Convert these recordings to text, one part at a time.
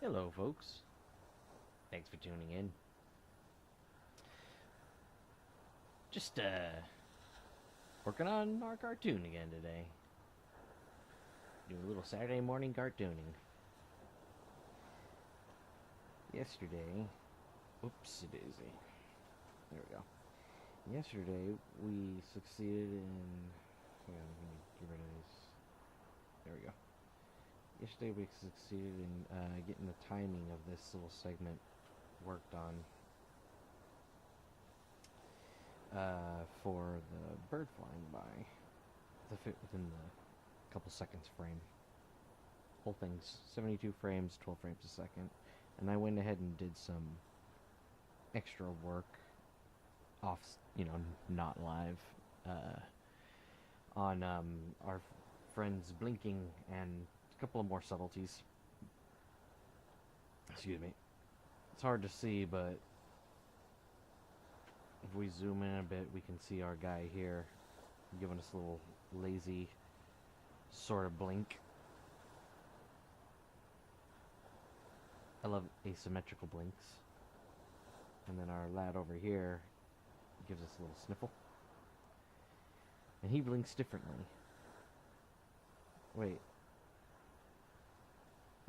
Hello, folks. Thanks for tuning in. Just working on our cartoon again today. Doing a little Saturday morning cartooning. Yesterday, oopsie daisy. There we go. Yesterday we succeeded in. Hang on, let me get rid of these. There we go. Yesterday we succeeded in getting the timing of this little segment worked on. For the bird flying by to fit within the couple seconds frame. Whole thing's 72 frames, 12 frames a second, and I went ahead and did some extra work off, not live, on our friends blinking and a couple of more subtleties. Excuse me. It's hard to see, but if we zoom in a bit, we can see our guy here giving us a little lazy sort of blink. I love asymmetrical blinks. And then our lad over here gives us a little sniffle. And he blinks differently. Wait.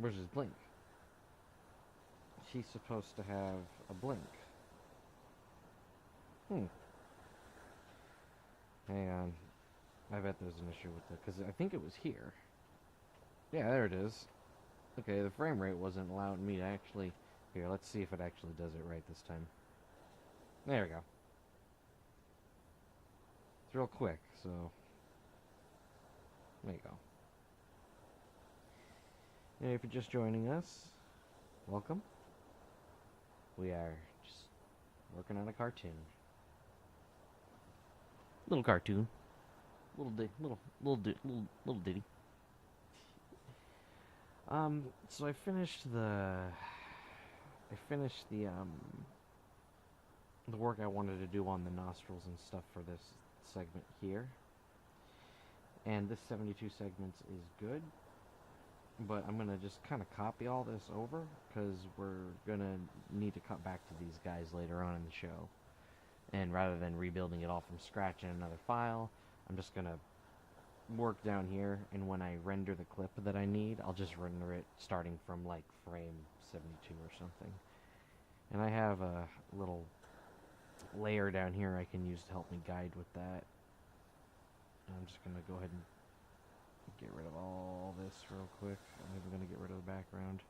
Where's his blink? She's supposed to have a blink. Hang on. I bet there's an issue with it, because I think it was here. Yeah, there it is. Okay, the frame rate wasn't allowing me to actually... Here, let's see if it actually does it right this time. There we go. It's real quick, so... There you go. And if you're just joining us, welcome. We are just working on a cartoon. Little cartoon. Little ditty. So I finished the work I wanted to do on the nostrils and stuff for this segment here. And this 72 segments is good, but I'm gonna just kind of copy all this over, because we're gonna need to cut back to these guys later on in the show. And rather than rebuilding it all from scratch in another file, I'm just gonna work down here, and when I render the clip that I need, I'll just render it starting from like frame 72 or something. And I have a little layer down here I can use to help me guide with that. And I'm just gonna go ahead and get rid of all this real quick. I'm even gonna get rid of the background.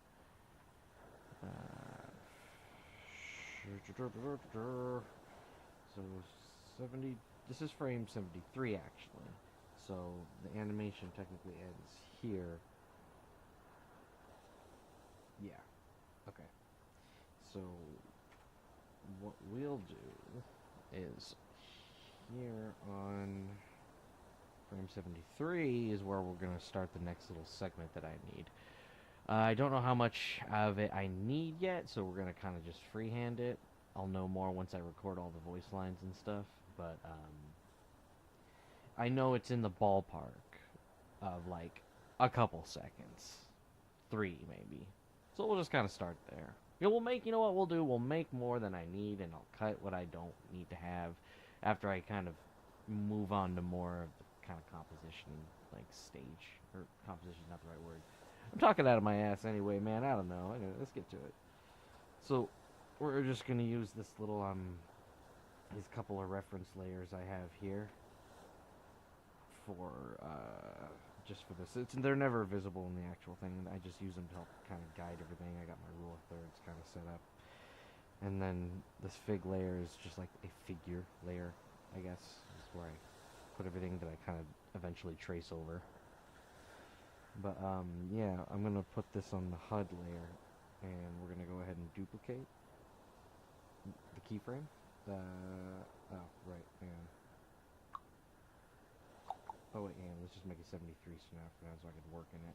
So 70. This is frame 73 actually. So the animation technically ends here. Yeah. Okay. So what we'll do is here on frame 73 is where we're going to start the next little segment that I need. I don't know how much of it I need yet, so we're going to kind of just freehand it. I'll know more once I record all the voice lines and stuff, but I know it's in the ballpark of like a couple seconds. 3 maybe. So we'll just kind of start there. Yeah, you know what we'll do? We'll make more than I need, and I'll cut what I don't need to have after I kind of move on to more of the kind of composition, like stage, or composition, not the right word. I'm talking out of my ass anyway, man. I don't know. Anyway, let's get to it. So we're just gonna use this little these couple of reference layers I have here for just for this. They're never visible in the actual thing. I just use them to help kind of guide everything. I got my rule of thirds kind of set up, and then this fig layer is just like a figure layer, I guess. Is where I put everything that I kind of eventually trace over. But yeah, I'm gonna put this on the HUD layer, and we're gonna go ahead and duplicate the keyframe. Oh, right, hang on. Oh wait, hang on, let's just make it 73 so I can work in it.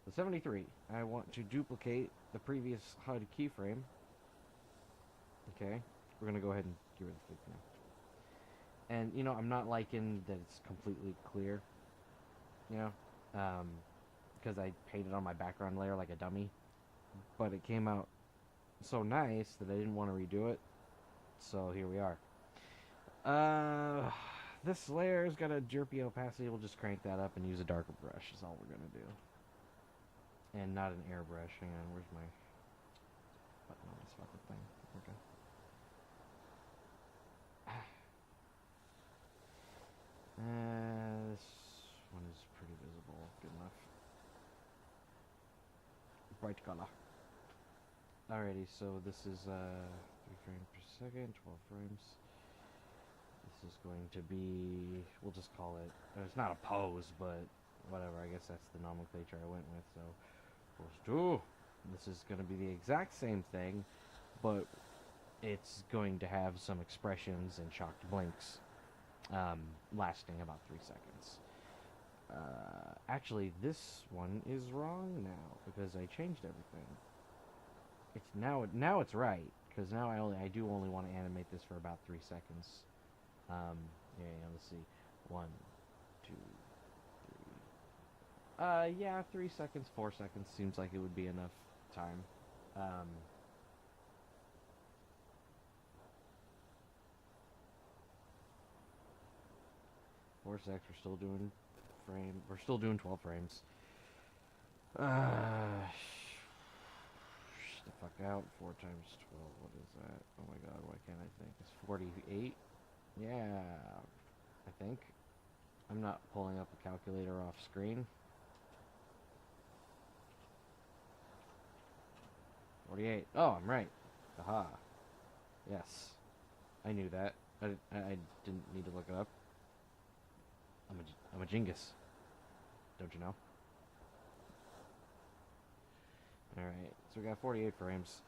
The 73, I want to duplicate the previous HUD keyframe. Okay, we're gonna go ahead and get rid of the fig now. And you know, I'm not liking that it's completely clear. You know, because I painted on my background layer like a dummy. but it came out so nice that I didn't want to redo it. So here we are. This layer's got a jerpy opacity. We'll just crank that up and use a darker brush is all we're gonna do. And not an airbrush. Hang on, where's my button on this fucking thing? Okay. This one is pretty visible. Good enough. Bright color. Alrighty, so this is 3 frames per second, 12 frames. This is going to be, we'll just call it, it's not a pose, but whatever, I guess that's the nomenclature I went with. So, pose 2. This is going to be the exact same thing, but it's going to have some expressions and shocked blinks lasting about 3 seconds. Actually, this one is wrong now because I changed everything. It's now it's right because now I do only want to animate this for about 3 seconds. Yeah, let's see, 1, 2, 3. Yeah, 3 seconds, 4 seconds seems like it would be enough time. 4 seconds. We're still doing 12 frames. The fuck out. 4 times 12. What is that? Oh my god, why can't I think? It's 48? Yeah, I think. I'm not pulling up a calculator off screen. 48. Oh, I'm right. Aha. Yes. I knew that. I didn't need to look it up. I'm a jingus. Don't you know? Alright, so we got 48 frames.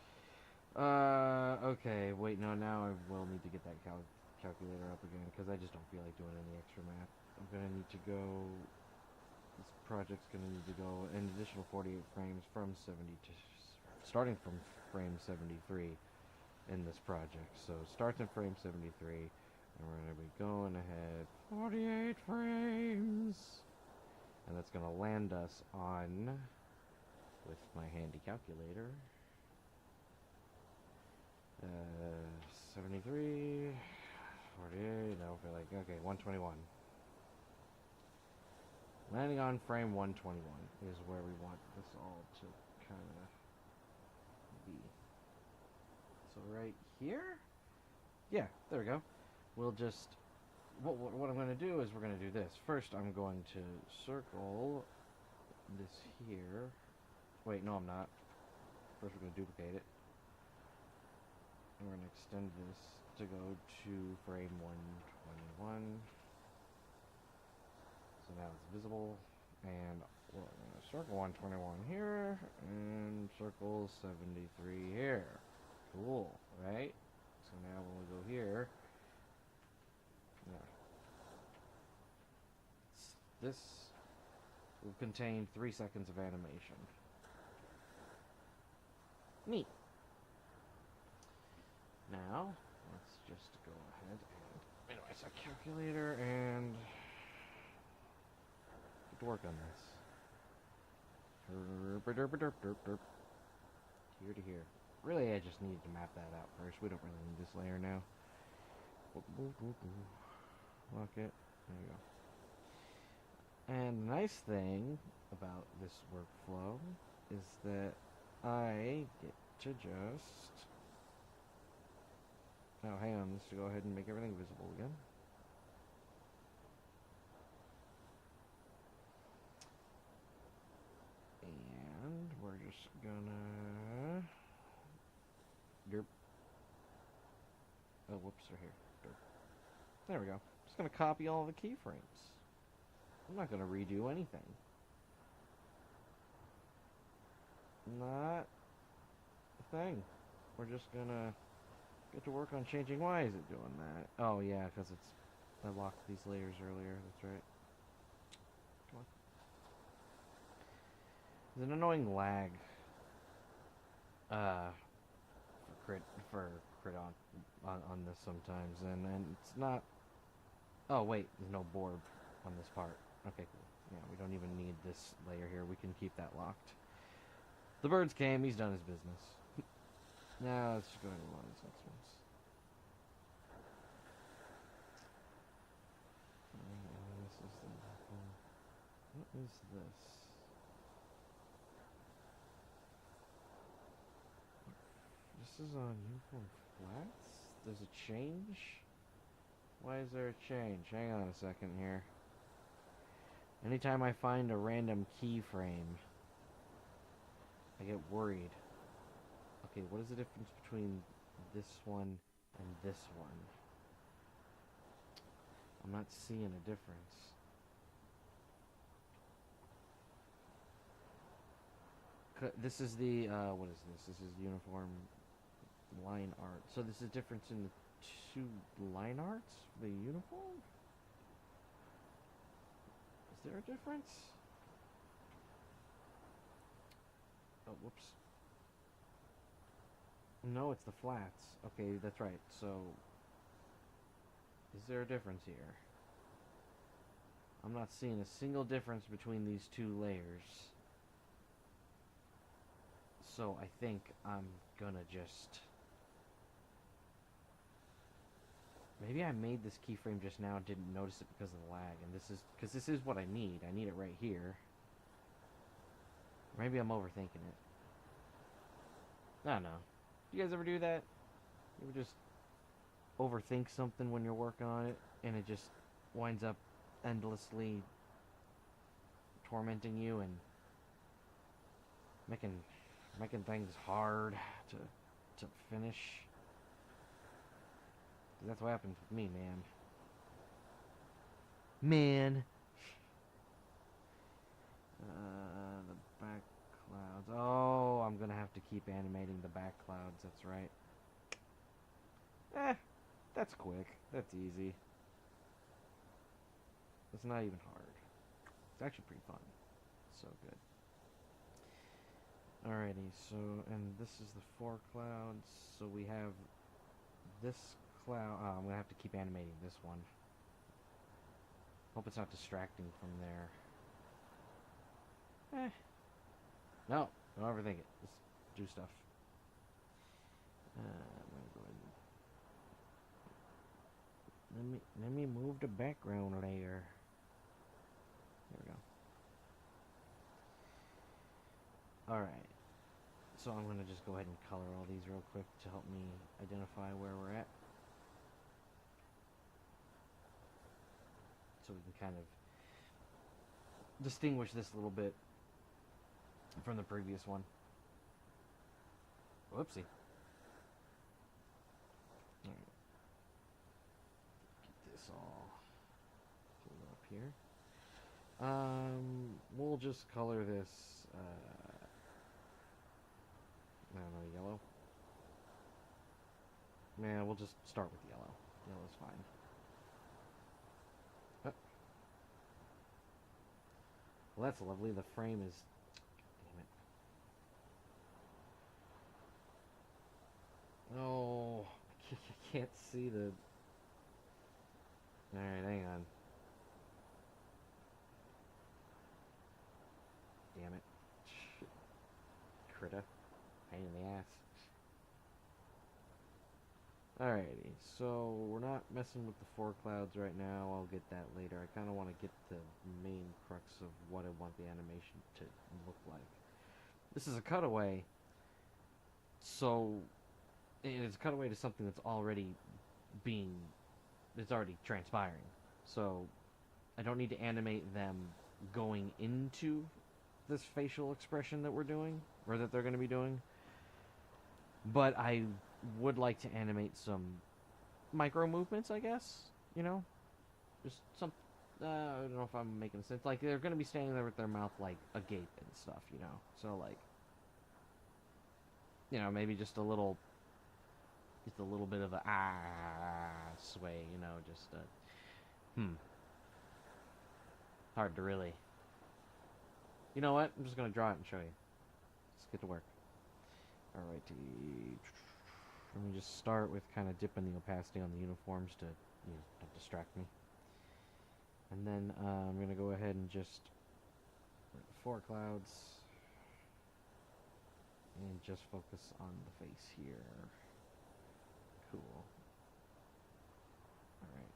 Okay, wait, no, now I will need to get that calculator up again, because I just don't feel like doing any extra math. I'm gonna need to go, this project's gonna need to go an additional 48 frames from 70 to, starting from frame 73 in this project. So it starts in frame 73, and we're gonna be going ahead 48 frames, and that's gonna land us on, with my handy calculator, 73, 48, I don't feel like, okay, 121. Landing on frame 121 is where we want this all to kind of be. So right here? Yeah, there we go. We'll just, what I'm going to do is we're going to do this. First, I'm going to circle this here. Wait, no, I'm not. First, we're going to duplicate it. And we're going to extend this to go to frame 121. So now it's visible. And we're going to circle 121 here. And circle 73 here. Cool, right? So now when we go here. This will contain 3 seconds of animation. Neat. Now, let's just go ahead and minimize our calculator and get to work on this. Here to here. Really, I just needed to map that out first. We don't really need this layer now. Lock it. There you go. And the nice thing about this workflow is that I get to just... Oh, hang on. Let's go ahead and make everything visible again. And we're just gonna... Derp. Oh, whoops, they're here. Derp. There we go. Just gonna copy all the keyframes. I'm not gonna redo anything. Not a thing. We're just gonna get to work on changing. Why is it doing that? Oh yeah, because I locked these layers earlier. That's right. Come on. There's an annoying lag. For crit on this sometimes, and it's not. Oh wait, there's no board on this part. Okay, cool. Yeah, we don't even need this layer here. We can keep that locked. The birds came. He's done his business. Now let's just go ahead and run these next ones. This is the what is this? This is on uniform flats? There's a change? Why is there a change? Hang on a second here. Anytime I find a random keyframe, I get worried. Okay, what is the difference between this one and this one? I'm not seeing a difference. This is the, what is this? This is uniform line art. So this is difference in the two line arts? The uniform? Is there a difference? Oh, whoops. No, it's the flats. Okay, that's right. So, is there a difference here? I'm not seeing a single difference between these two layers. So I think I'm gonna just... Maybe I made this keyframe just now, didn't notice it because of the lag, and this is... Because this is what I need. I need it right here. Maybe I'm overthinking it. I don't know. You guys ever do that? You ever just overthink something when you're working on it, and it just winds up endlessly tormenting you and making things hard to finish? That's what happens with me, man. The back clouds. Oh, I'm gonna have to keep animating the back clouds. That's right. That's quick. That's easy. It's not even hard. It's actually pretty fun. So good. Alrighty, so, and this is the four clouds, so we have this cloud. I'm gonna have to keep animating this one. Hope it's not distracting from there. No, don't overthink it. Just do stuff. I'm gonna go ahead and let me move the background layer. There we go. Alright. So I'm going to just go ahead and color all these real quick to help me identify where we're at. So we can kind of distinguish this a little bit from the previous one. Whoopsie. Alright. Get this all up here. We'll just color this, I don't know, yellow? Yeah, we'll just start with yellow. Yellow's fine. Oh. Well, that's lovely. The frame is... Damn it. Oh, I can't see the... Alright, hang on. Damn it. Critter. Pain in the ass. Alrighty, so we're not messing with the four clouds right now. I'll get that later. I kind of want to get the main crux of what I want the animation to look like. This is a cutaway, so it's a cutaway to something that's already it's already transpiring. So I don't need to animate them going into this facial expression that we're doing, or that they're going to be doing. But I would like to animate some micro movements, I guess. You know? Just some... I don't know if I'm making sense. Like, they're going to be standing there with their mouth, like, agape and stuff, you know? So, like... You know, maybe just a little... Just a little bit of a sway, you know? Just hard to really... You know what? I'm just going to draw it and show you. Let's get to work. Alrighty. Let me just start with kind of dipping the opacity on the uniforms to, you know, don't distract me. And then I'm going to go ahead and just four clouds. And just focus on the face here. Cool. Alright.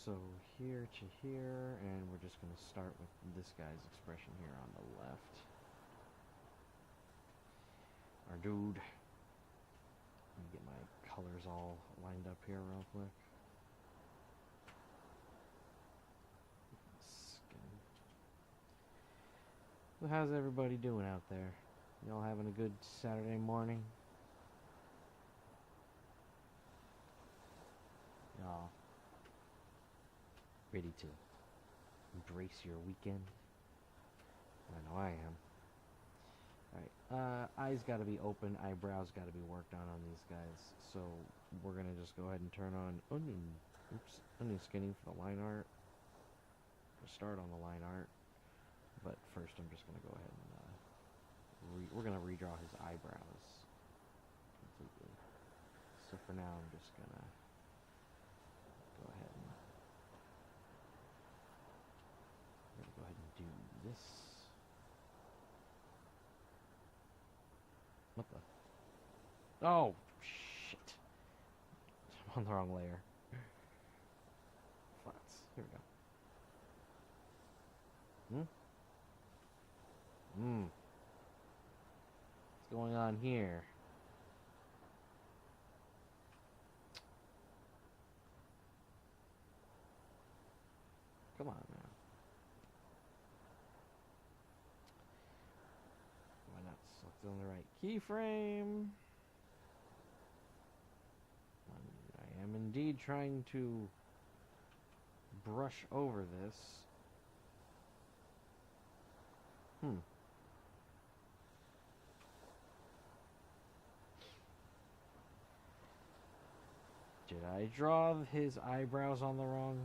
So here to here, and we're just going to start with this guy's expression here on the left. Our dude. Let me get my colors all lined up here real quick. Skin. So how's everybody doing out there? Y'all having a good Saturday morning? Y'all ready to embrace your weekend? I know I am. Alright, eyes gotta be open, eyebrows gotta be worked on these guys. So we're gonna just go ahead and turn on onion skinning for the line art. We'll start on the line art. But first I'm just gonna go ahead and we're gonna redraw his eyebrows completely. So for now I'm just gonna go ahead and do this. What the? Oh, shit. I'm on the wrong layer. Flats. Here we go. What's going on here? Come on now. Why not select on the right keyframe? I am indeed trying to brush over this. Did I draw his eyebrows on the wrong?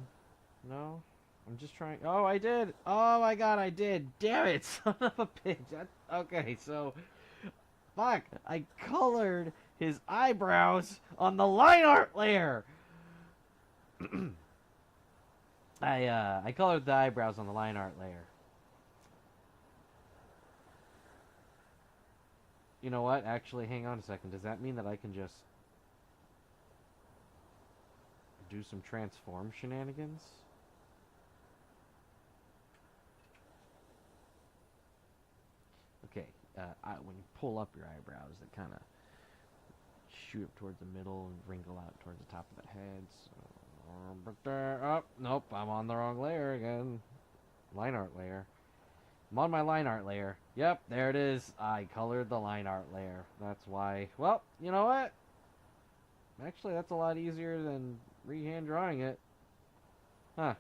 No? I'm just trying. Oh, I did! Oh my god, I did! Damn it! Son of a bitch! Okay, so. Fuck! I colored his eyebrows on the line art layer! I colored the eyebrows on the line art layer. You know what? Actually, hang on a second. Does that mean that I can just do some transform shenanigans? Okay, when you pull up your eyebrows, they kind of shoot up towards the middle and wrinkle out towards the top of the head. So, oh, nope, I'm on the wrong layer again. Line art layer. I'm on my line art layer. Yep, there it is. I colored the line art layer. That's why. Well, you know what? Actually, that's a lot easier than rehand drawing it. Huh.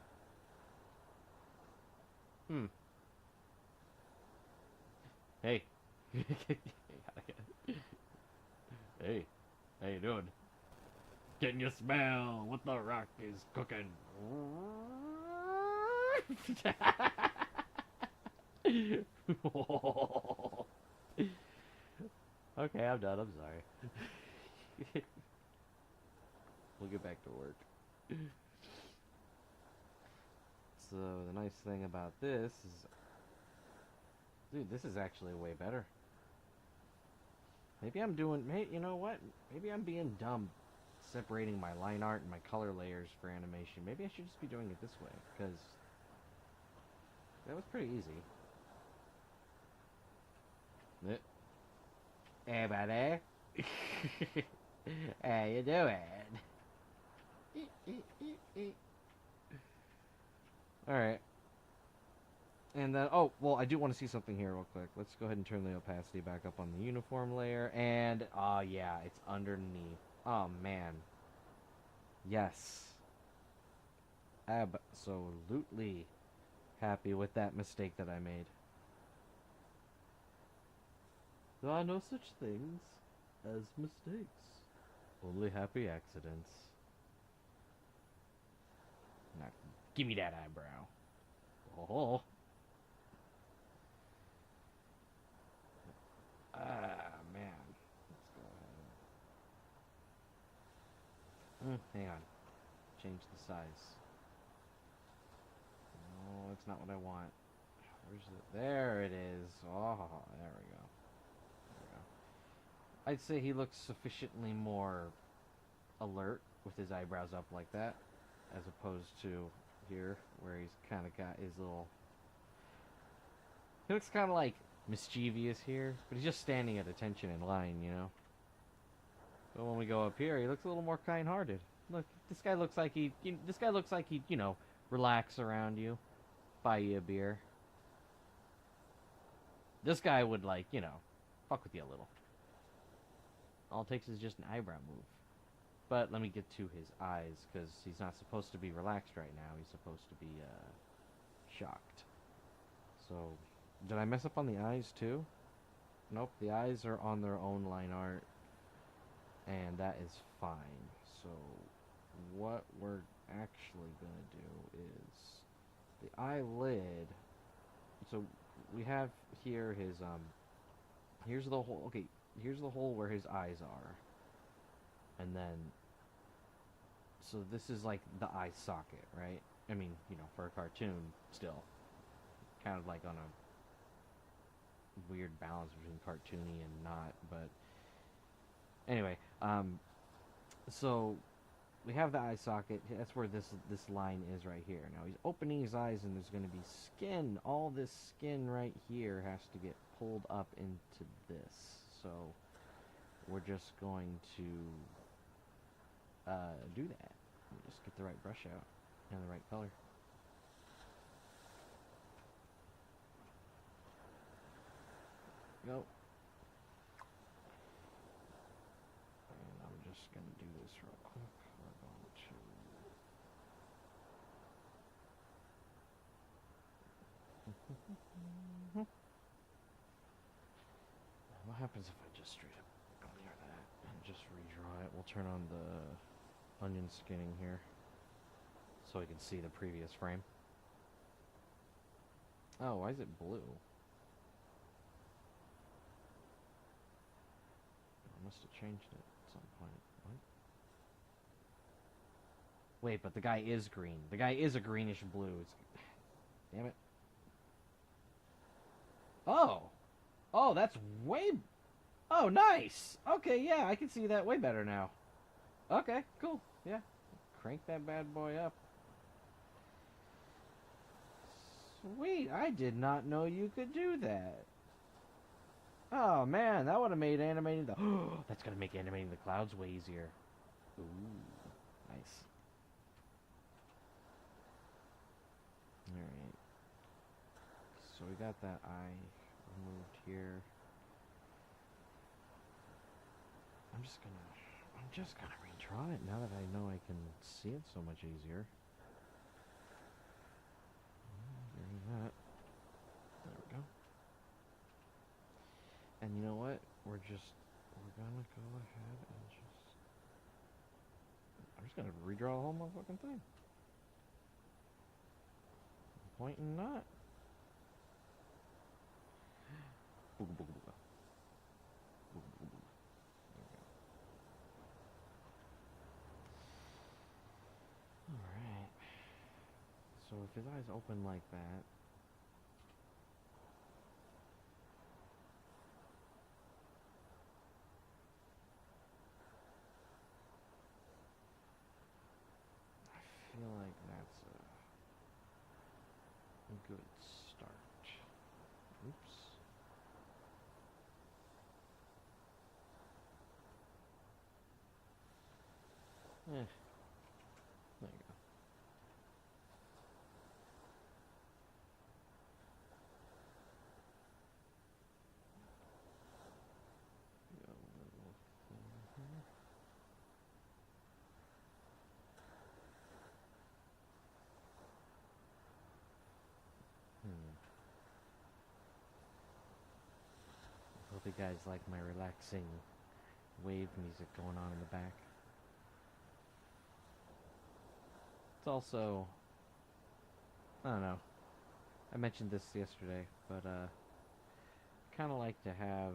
Hey. Hey. How you doing? Can you smell what the rock is cooking? Okay, I'm done. I'm sorry. We'll get back to work. So the nice thing about this is, dude, this is actually way better. Maybe I'm doing, you know what? Maybe I'm being dumb separating my line art and my color layers for animation. Maybe I should just be doing it this way, because that was pretty easy. Hey, buddy. How you doing? Alright. And then, oh, well, I do want to see something here real quick. Let's go ahead and turn the opacity back up on the uniform layer. And, yeah, it's underneath. Oh, man. Yes. Absolutely happy with that mistake that I made. There are no such things as mistakes. Only happy accidents. Now, give me that eyebrow. Oh. Man. Let's go ahead. Hang on. Change the size. No, that's not what I want. Where's it? There it is. Oh, there we go. There we go. I'd say he looks sufficiently more alert with his eyebrows up like that, as opposed to here, where he's kind of got his little... He looks kind of like mischievous here, but he's just standing at attention in line, you know? But when we go up here, he looks a little more kind-hearted. Look, this guy looks like he'd, you know, relax around you, buy you a beer. This guy would, like, you know, fuck with you a little. All it takes is just an eyebrow move. But let me get to his eyes, because he's not supposed to be relaxed right now. He's supposed to be, shocked. So, did I mess up on the eyes, too? Nope, the eyes are on their own line art. And that is fine. So, what we're actually going to do is the eyelid. So, we have here his, here's the hole. Okay, here's the hole where his eyes are. And then, so this is like the eye socket, right? I mean, you know, for a cartoon, still. Kind of like on a weird balance between cartoony and not, but anyway, so we have the eye socket. That's where this line is right here. Now he's opening his eyes, and there's going to be skin. All this skin right here has to get pulled up into this. So we're just going to do that. Just get the right brush out and the right color. Go. And I'm just going to do this real quick. We're going to... What happens if I just straight up clear that and just redraw it? We'll turn on the onion skinning here so I can see the previous frame. Oh, why is it blue? I must have changed it at some point. What? Wait, but the guy is green. The guy is a greenish blue. It's... Damn it. Oh! Oh, that's way... Oh, nice! Okay, yeah, I can see that way better now. Okay, cool. Yeah. Crank that bad boy up. Sweet, I did not know you could do that. Oh, man, that would have made animating the... That's going to make animating the clouds way easier. Ooh, nice. Alright. So we got that eye removed here. I'm just gonna redraw it now that I know I can see it so much easier. That. There we go. And you know what? We're gonna go ahead and I'm just gonna redraw the whole motherfucking thing. Point and not. Booga booga booga. Booga booga booga. There we go. Alright. So if his eyes open like that, I feel like that's a good start. Oops. There you go. Hope you guys like my relaxing wave music going on in the back. It's also, I don't know, I mentioned this yesterday, but kind of like to have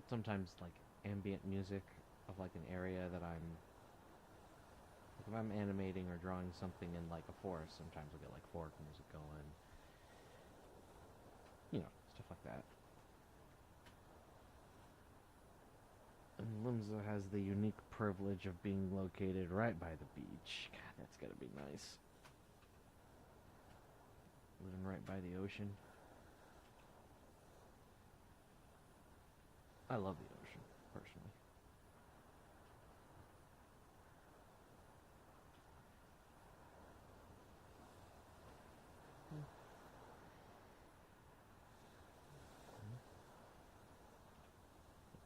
sometimes like ambient music of like an area that I'm, like if I'm animating or drawing something in like a forest, sometimes I'll get like forest music going, you know, stuff like that. And Limsa has the unique privilege of being located right by the beach. God, that's gotta be nice. Living right by the ocean. I love the ocean, personally.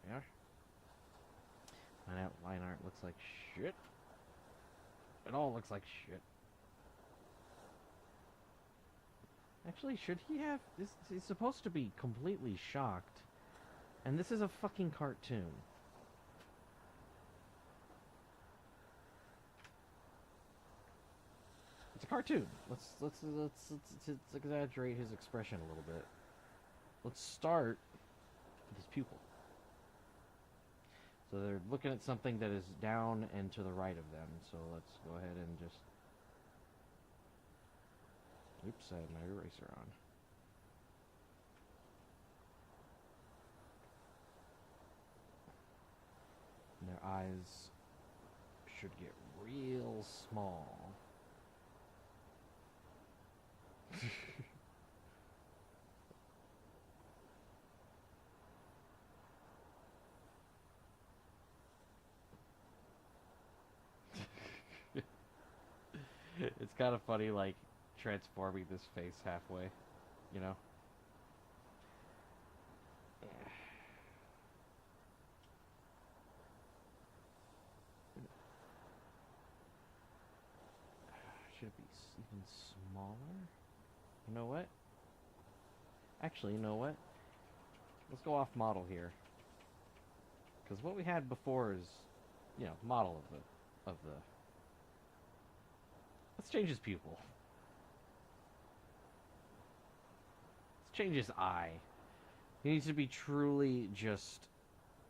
Yeah. My outline art looks like shit. It all looks like shit. Actually, should he have... This, he's supposed to be completely shocked. And this is a fucking cartoon. It's a cartoon. Let's exaggerate his expression a little bit. Let's start with his pupil. So they're looking at something that is down and to the right of them. So let's go ahead and just... Oops, I had my eraser on. And their eyes should get real small. It's kind of funny, like, transforming this face halfway, you know? Should it be even smaller? You know what? Actually, you know what? Let's go off model here. Because what we had before is, you know, model of the... Let's change his pupil. Let's change his eye. He needs to be truly just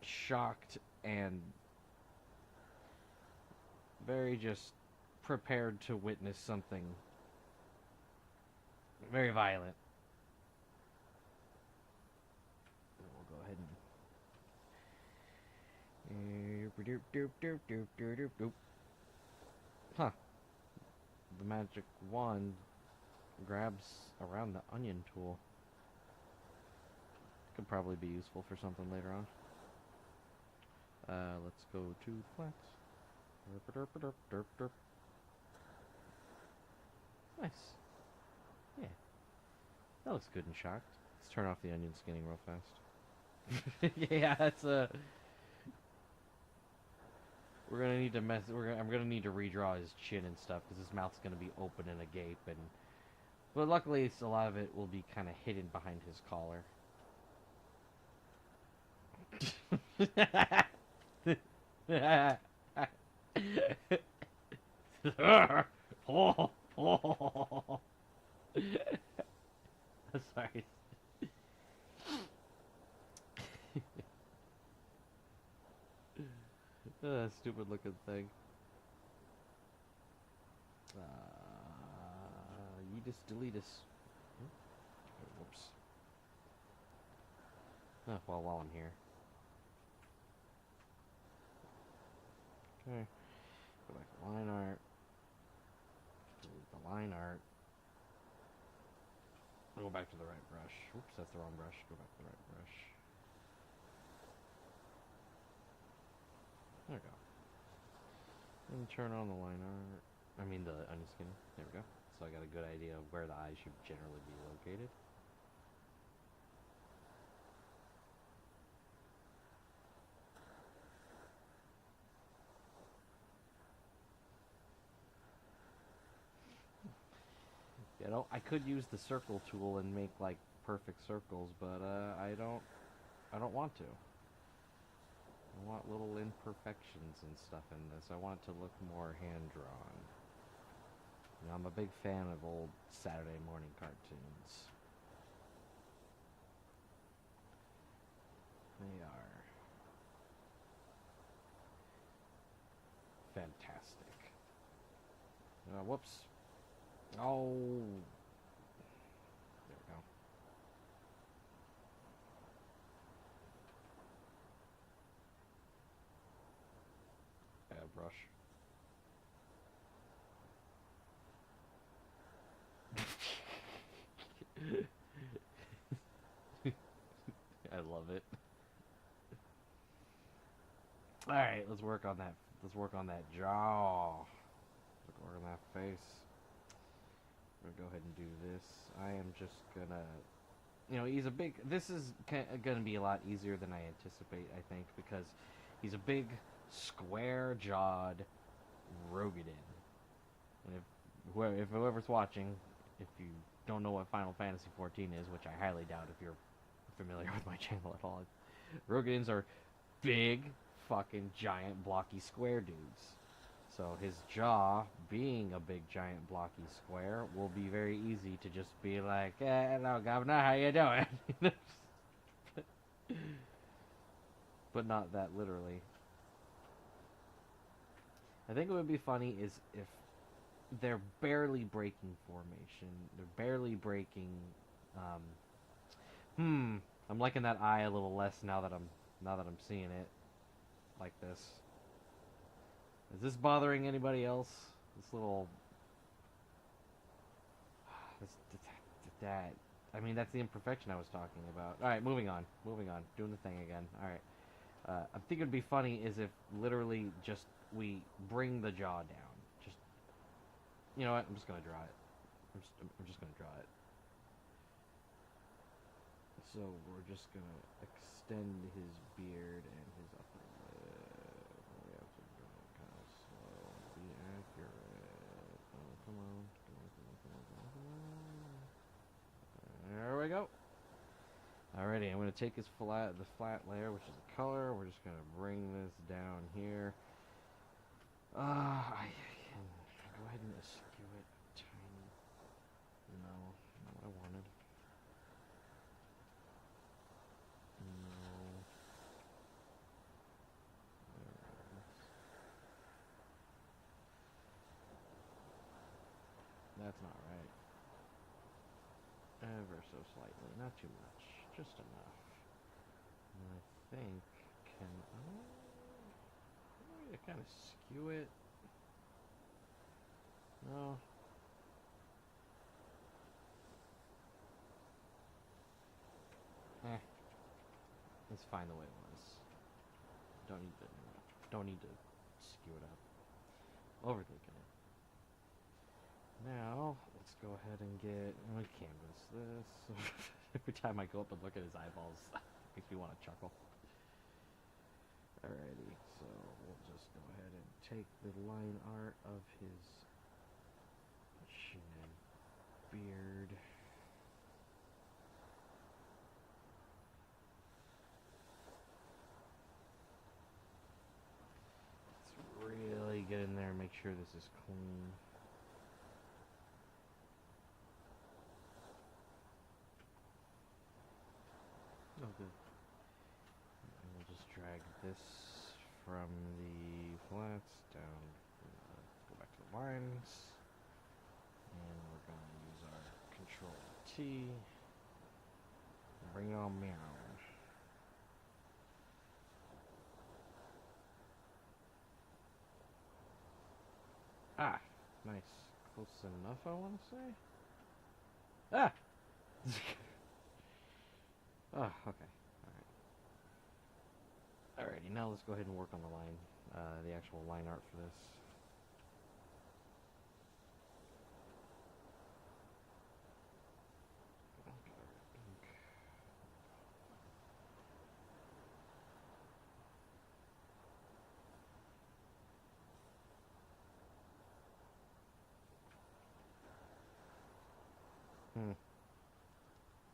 shocked and very just prepared to witness something very violent. We'll go ahead and... Huh. The magic wand grabs around the onion tool. Could probably be useful for something later on. Let's go to flats. Nice. Yeah. That looks good and shocked. Let's turn off the onion skinning real fast. Yeah, that's a... We're gonna need to I'm gonna need to redraw his chin and stuff because his mouth's gonna be open and agape, and but luckily, a lot of it will be kind of hidden behind his collar. Sorry. Stupid looking thing. Yeetus deletus. Whoops. Oh, well, while I'm here. Okay. Go back to line art. Delete the line art. Go back to the right brush. Oops, that's the wrong brush. Go back to the right brush. There we go. And turn on the line art. I mean the onion skin. There we go. So I got a good idea of where the eyes should generally be located. You know, I could use the circle tool and make like perfect circles, but I don't want to. I want little imperfections and stuff in this. I want it to look more hand-drawn. You know, I'm a big fan of old Saturday morning cartoons. They are fantastic. Whoops. Oh. There we go. Alright, let's work on that. Let's work on that jaw. Let's work on that face. I'm gonna go ahead and do this. I am just gonna, you know, he's a big. This is gonna be a lot easier than I anticipate. I think because he's a big, square-jawed Rogadin. And if whoever's watching, if you don't know what Final Fantasy XIV is, which I highly doubt if you're familiar with my channel at all, Rogadins are big, fucking giant, blocky square dudes. So his jaw, being a big, giant, blocky square, will be very easy to just be like, hello, governor, how you doing? But not that literally. I think what would be funny is if they're barely breaking formation. They're barely breaking. I'm liking that eye a little less now that I'm seeing it like this. Is this bothering anybody else? This little. That. I mean, that's the imperfection I was talking about. All right, moving on. Moving on. Doing the thing again. All right. I think it'd be funny is if literally just we bring the jaw down. Just, you know what? I'm just gonna draw it. I'm just gonna draw it. So we're just gonna extend his beard and his upper lip. We have to go kind of slow. Be accurate. Oh, come on. There we go. Alrighty, I'm gonna take his the flat layer, which is the color. We're just gonna bring this down here. I can go ahead and skew it tiny. No, not what I wanted. No. There it is. That's not right. Ever so slightly, not too much, just enough. And I think, can I kind of skew it? No. It's fine the way it was. Don't need to skew it up. Overthinking it. Now, let's go ahead and canvas this. Every time I go up and look at his eyeballs, makes me want to chuckle. Alrighty, so we'll just go ahead and take the line art of his chin and beard. Let's really get in there and make sure this is clean. Oh, good. And we'll just drag this from the flats down. Go back to the lines. And we're going to use our Control T. Bring it on meow. Ah, nice. Close enough, I want to say. Ah! Oh, okay. Alright. Alrighty, now let's go ahead and work on the line, the actual line art for this.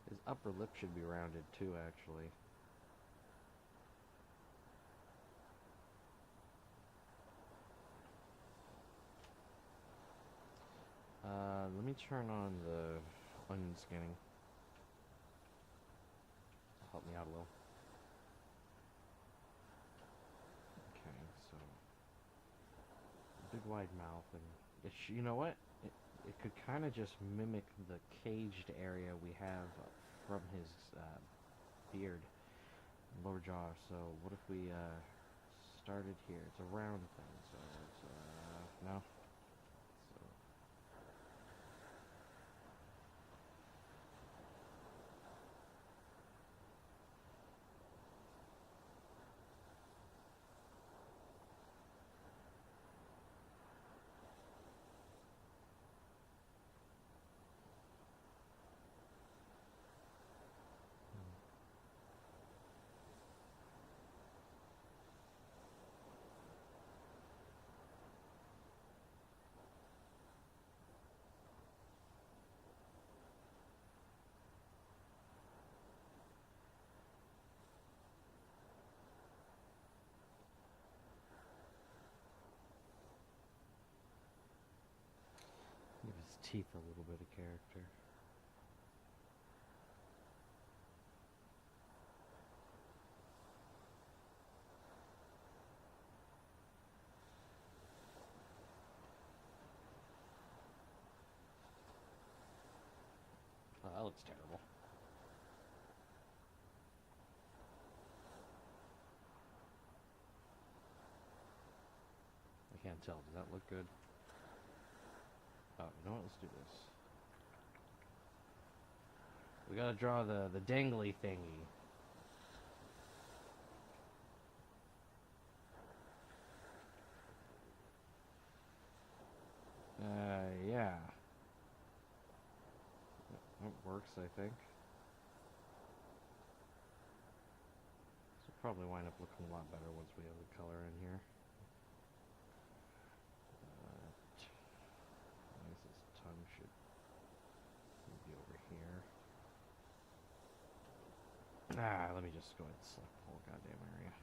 His upper lip should be rounded too, actually. Let me turn on the onion scanning. Help me out a little. Okay, so big wide mouth, and you know what? It could kind of just mimic the caged area we have from his beard, lower jaw. So what if we started here? It's a round thing, so it's no. So teeth a little bit of character. Oh, that looks terrible. I can't tell. Does that look good? Oh, you know what? Let's do this. We gotta draw the dangly thingy. Yeah. That works, I think. This will probably wind up looking a lot better once we have the color in here. I guess his tongue should be over here. Let me just go ahead and select the whole goddamn area.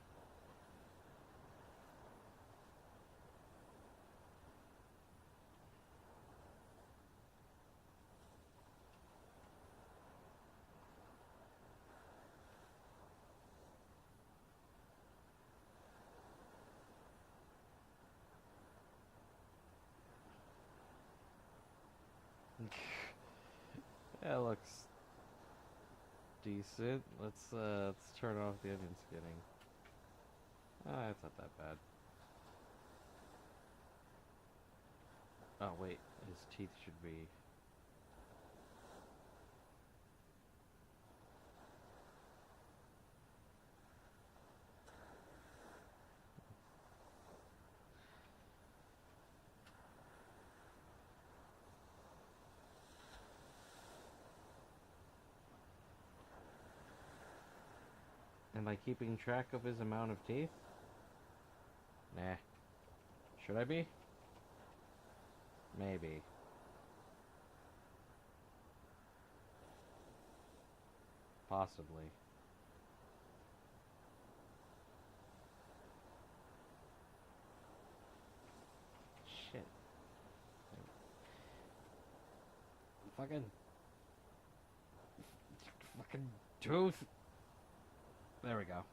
That looks decent. Let's turn off the onion skinning. It's not that bad. Oh wait, his teeth should be. Am I keeping track of his amount of teeth? Nah. Should I be? Maybe. Possibly. Shit. Fucking tooth. There we go.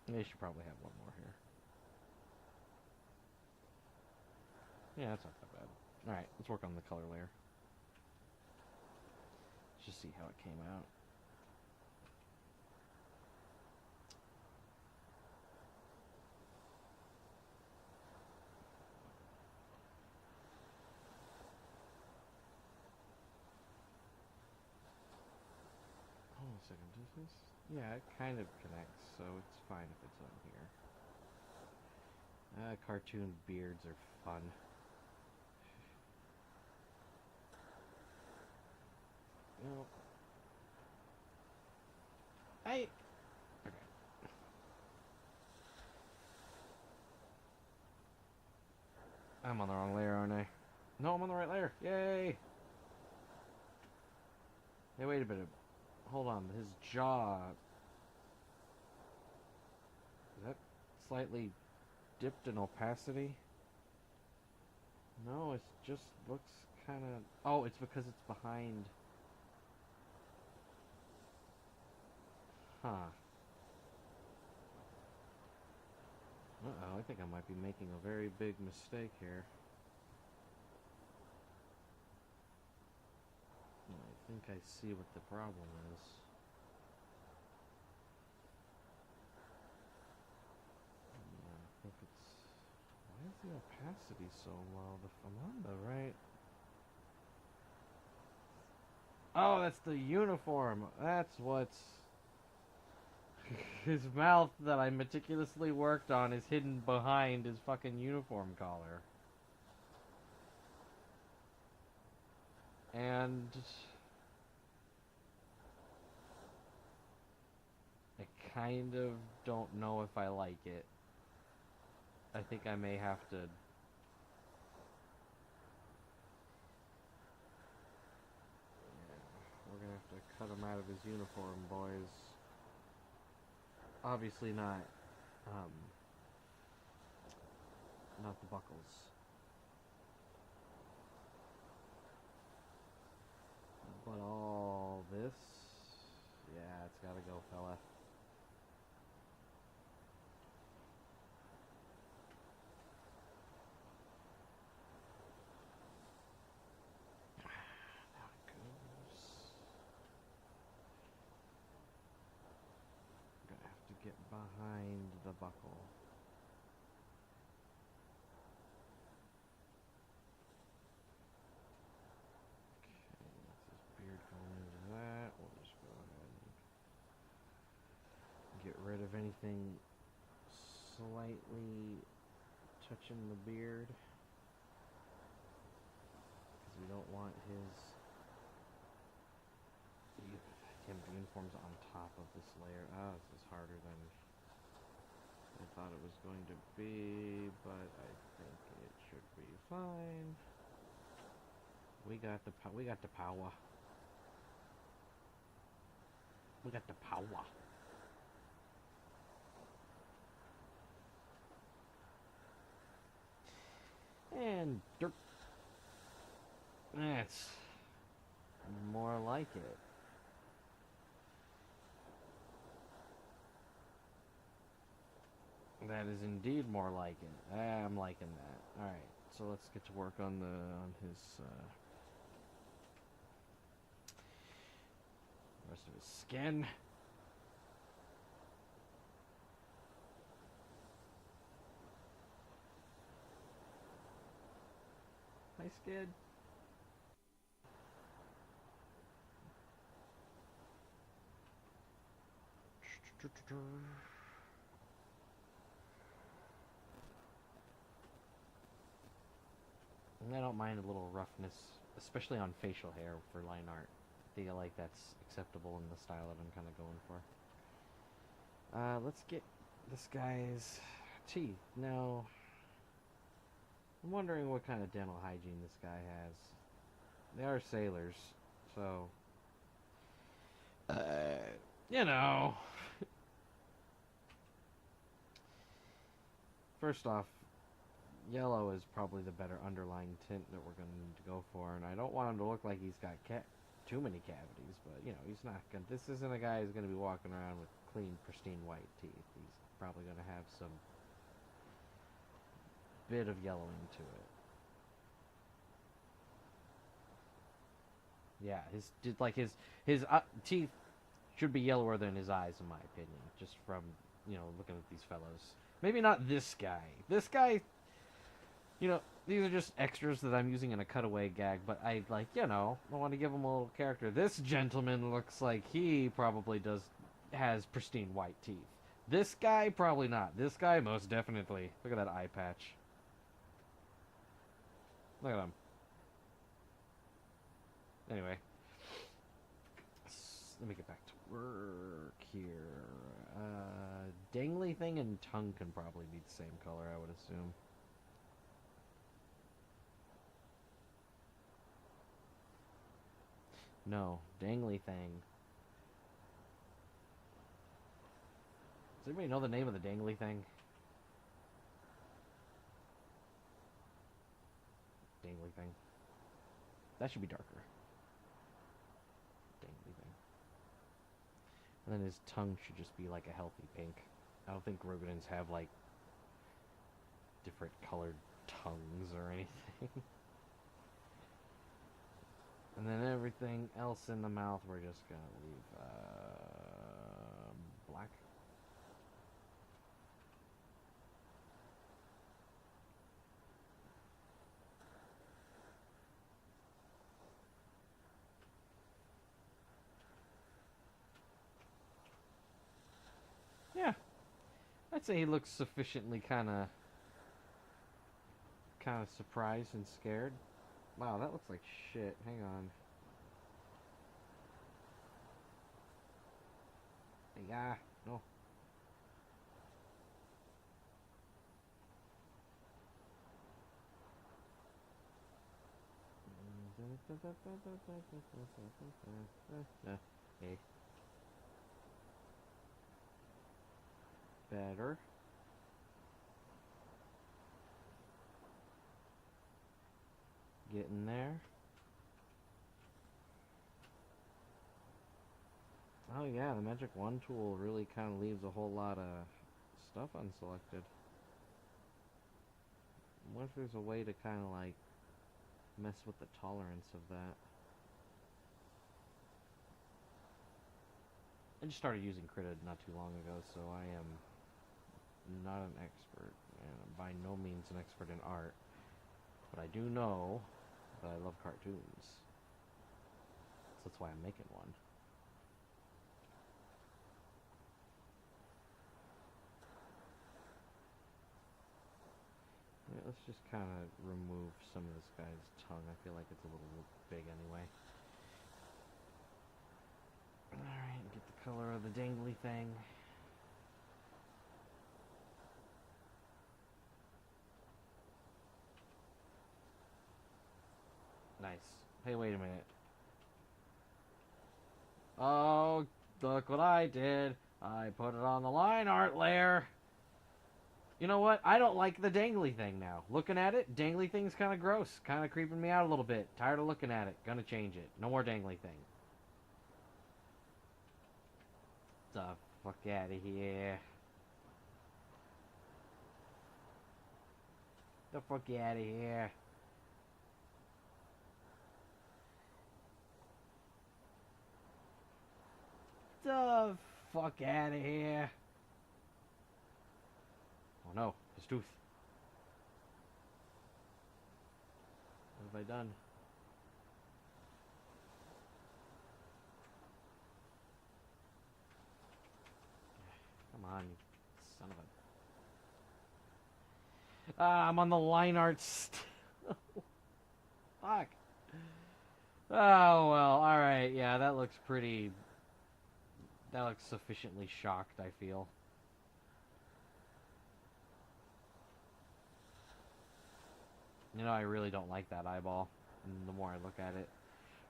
They should probably have one more here. Yeah, that's not that bad. Alright, let's work on the color layer. Let's just see how it came out. Hold on a second, does this? Yeah, it kind of connects, so it's fine if it's on here. Cartoon beards are fun. No. Okay. I'm on the wrong layer, aren't I? No, I'm on the right layer. Yay! Hey, wait a minute. Hold on. His jaw. Is that slightly dipped in opacity? No, it just looks kind of... Oh, it's because it's behind... Huh. Uh-oh, I think I might be making a very big mistake here. I think I see what the problem is. I think it's... Why is the opacity so low? I'm on the right... Oh, that's the uniform. That's what's... His mouth that I meticulously worked on is hidden behind his fucking uniform collar. And... I kind of don't know if I like it. I think I may have to... We're gonna have to cut him out of his uniform, boys. Obviously not the buckles. find the buckle. Okay, that's his beard going into that. We'll just go ahead and get rid of anything slightly touching the beard, because we don't want his uniforms on top of this layer. Ah, this is harder than I thought it was going to be, but I think it should be fine. We got the power. We got the power. And dirt. That's more like it. That is indeed more like it. I'm liking that. All right, so let's get to work on his rest of his skin. Hi, Skid. And I don't mind a little roughness, especially on facial hair for line art. I feel like that's acceptable in the style that I'm kind of going for. Let's get this guy's teeth. Now, I'm wondering what kind of dental hygiene this guy has. They are sailors, so... you know... First off, yellow is probably the better underlying tint that we're going to need to go for, and I don't want him to look like he's got too many cavities, but, you know, he's not going to... This isn't a guy who's going to be walking around with clean, pristine white teeth. He's probably going to have some bit of yellowing to it. Yeah, his teeth should be yellower than his eyes, in my opinion, just from, you know, looking at these fellows. Maybe not this guy. This guy, you know, these are just extras that I'm using in a cutaway gag, but I, like, you know, I want to give him a little character. This gentleman looks like he probably has pristine white teeth. This guy, probably not. This guy, most definitely. Look at that eye patch. Look at him. Anyway. Let me get back to work here. Dangly thing and tongue can probably be the same color, I would assume. No, dangly thing. Does anybody know the name of the dangly thing? Dangly thing. That should be darker. Dangly thing. And then his tongue should just be like a healthy pink. I don't think Rogadins have like different colored tongues or anything. And then everything else in the mouth we're just gonna leave black. Yeah, I'd say he looks sufficiently kind of surprised and scared. Wow, that looks like shit. Hang on. Yeah, no. Hey. Better. Getting there. Oh yeah, the magic wand tool really kind of leaves a whole lot of stuff unselected. I wonder if there's a way to kind of like mess with the tolerance of that. I just started using Krita not too long ago, so I am not an expert, and I'm by no means an expert in art, but I do know that I love cartoons. So that's why I'm making one. Yeah, let's just kind of remove some of this guy's tongue. I feel like it's a little big anyway. Alright, get the color of the dangly thing. Nice. Hey, wait a minute. Oh, look what I did. I put it on the line art layer. You know what? I don't like the dangly thing now. Looking at it, dangly thing's kind of gross. Kind of creeping me out a little bit. Tired of looking at it. Gonna change it. No more dangly thing. The fuck out of here. The fuck out of here. The fuck out of here. Oh no, his tooth. What have I done? Come on, you son of a... Ah, I'm on the line art still. Fuck. Oh, well, alright, yeah, that looks pretty... That looks sufficiently shocked, I feel. You know, I really don't like that eyeball. And the more I look at it.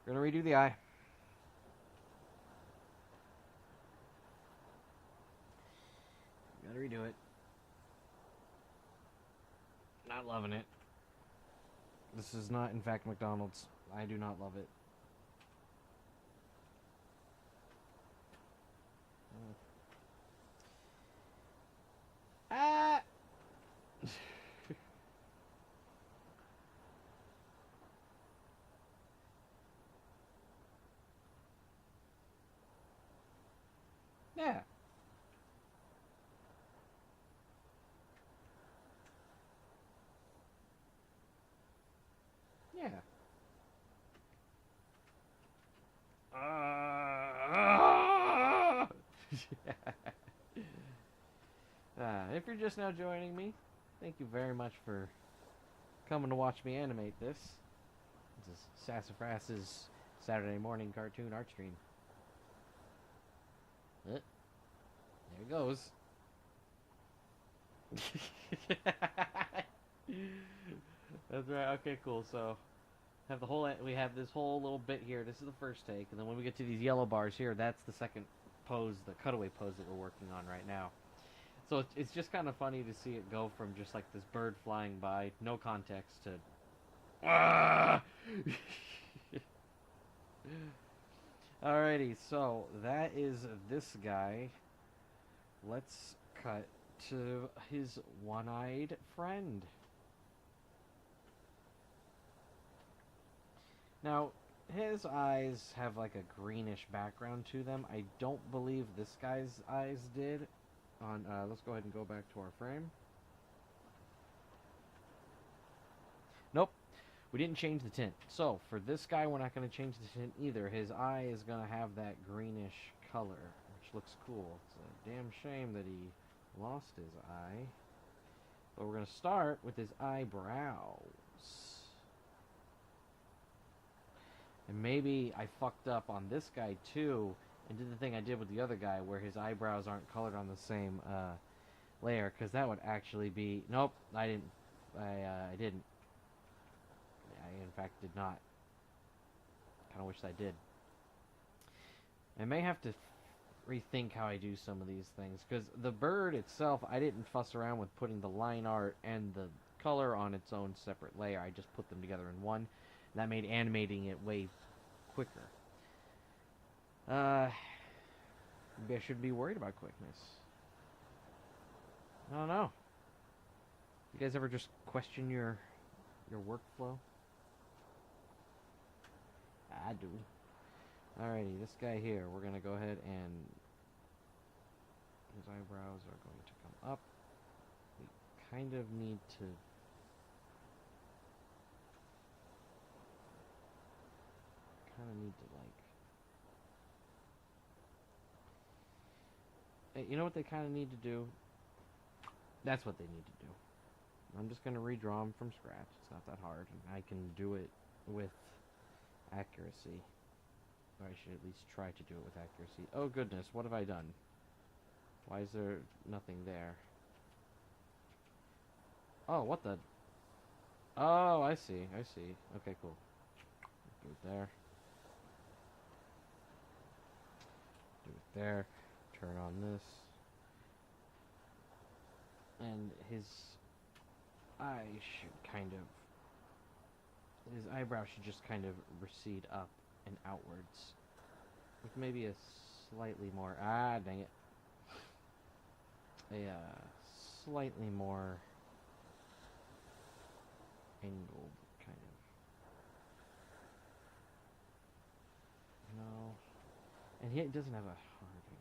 We're gonna redo the eye. Gotta redo it. Not loving it. This is not, in fact, McDonald's. I do not love it. Ah! Yeah. Yeah. If you're just now joining me, thank you very much for coming to watch me animate this. This is Sassafras's Saturday morning cartoon art stream. There it goes. That's right. Okay, cool. So we have this whole little bit here. This is the first take, and then when we get to these yellow bars here, that's the second pose, the cutaway pose that we're working on right now. So it's just kind of funny to see it go from just like this bird flying by, no context, to Alrighty, so that is this guy. Let's cut to his one-eyed friend. Now, his eyes have like a greenish background to them. I don't believe this guy's eyes did. Let's go ahead and go back to our frame. Nope, we didn't change the tint. So, for this guy, we're not going to change the tint either. His eye is going to have that greenish color, which looks cool. It's a damn shame that he lost his eye. But we're going to start with his eyebrows. And maybe I fucked up on this guy too, and did the thing I did with the other guy, where his eyebrows aren't colored on the same layer, because that would actually be... Nope, I didn't. I didn't. I, in fact, did not. Kind of wish I did. I may have to rethink how I do some of these things, because the bird itself, I didn't fuss around with putting the line art and the color on its own separate layer. I just put them together in one. That made animating it way quicker. Maybe I shouldn't be worried about quickness. I don't know. You guys ever just question your workflow? I do. Alrighty, this guy here, we're gonna go ahead and his eyebrows are going to come up. kind of need to like, you know what they kind of need to do? That's what they need to do. I'm just going to redraw them from scratch. It's not that hard. And I can do it with accuracy. Or I should at least try to do it with accuracy. Oh goodness, what have I done? Why is there nothing there? Oh, what the? Oh, I see. Okay, cool. Do it there. Do it there. Turn on this. And his eye should kind of... His eyebrow should just kind of recede up and outwards. With maybe a slightly more... Ah, dang it. A slightly more angled kind of... No. And he doesn't have a hard angle.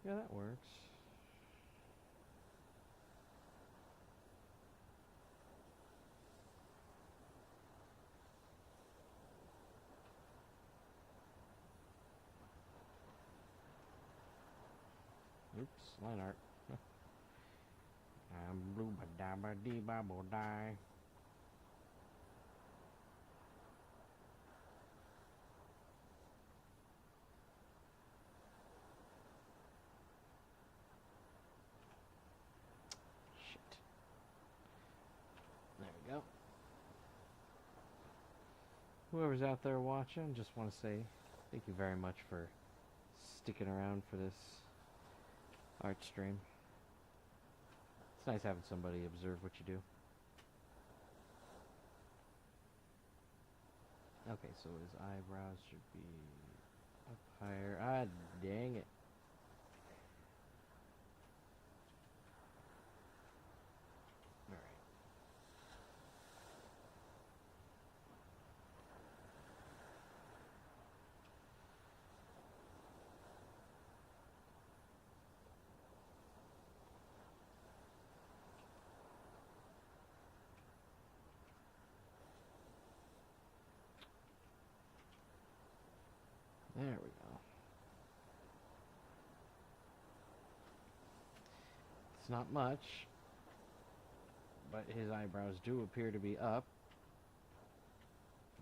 Yeah, that works. Oops, line art. I'm blue ba da ba dee ba bo die. Shit. There we go. Whoever's out there watching, just want to say thank you very much for sticking around for this art stream. It's nice having somebody observe what you do. Okay, so his eyebrows should be up higher. Ah, dang it. There we go. It's not much, but his eyebrows do appear to be up.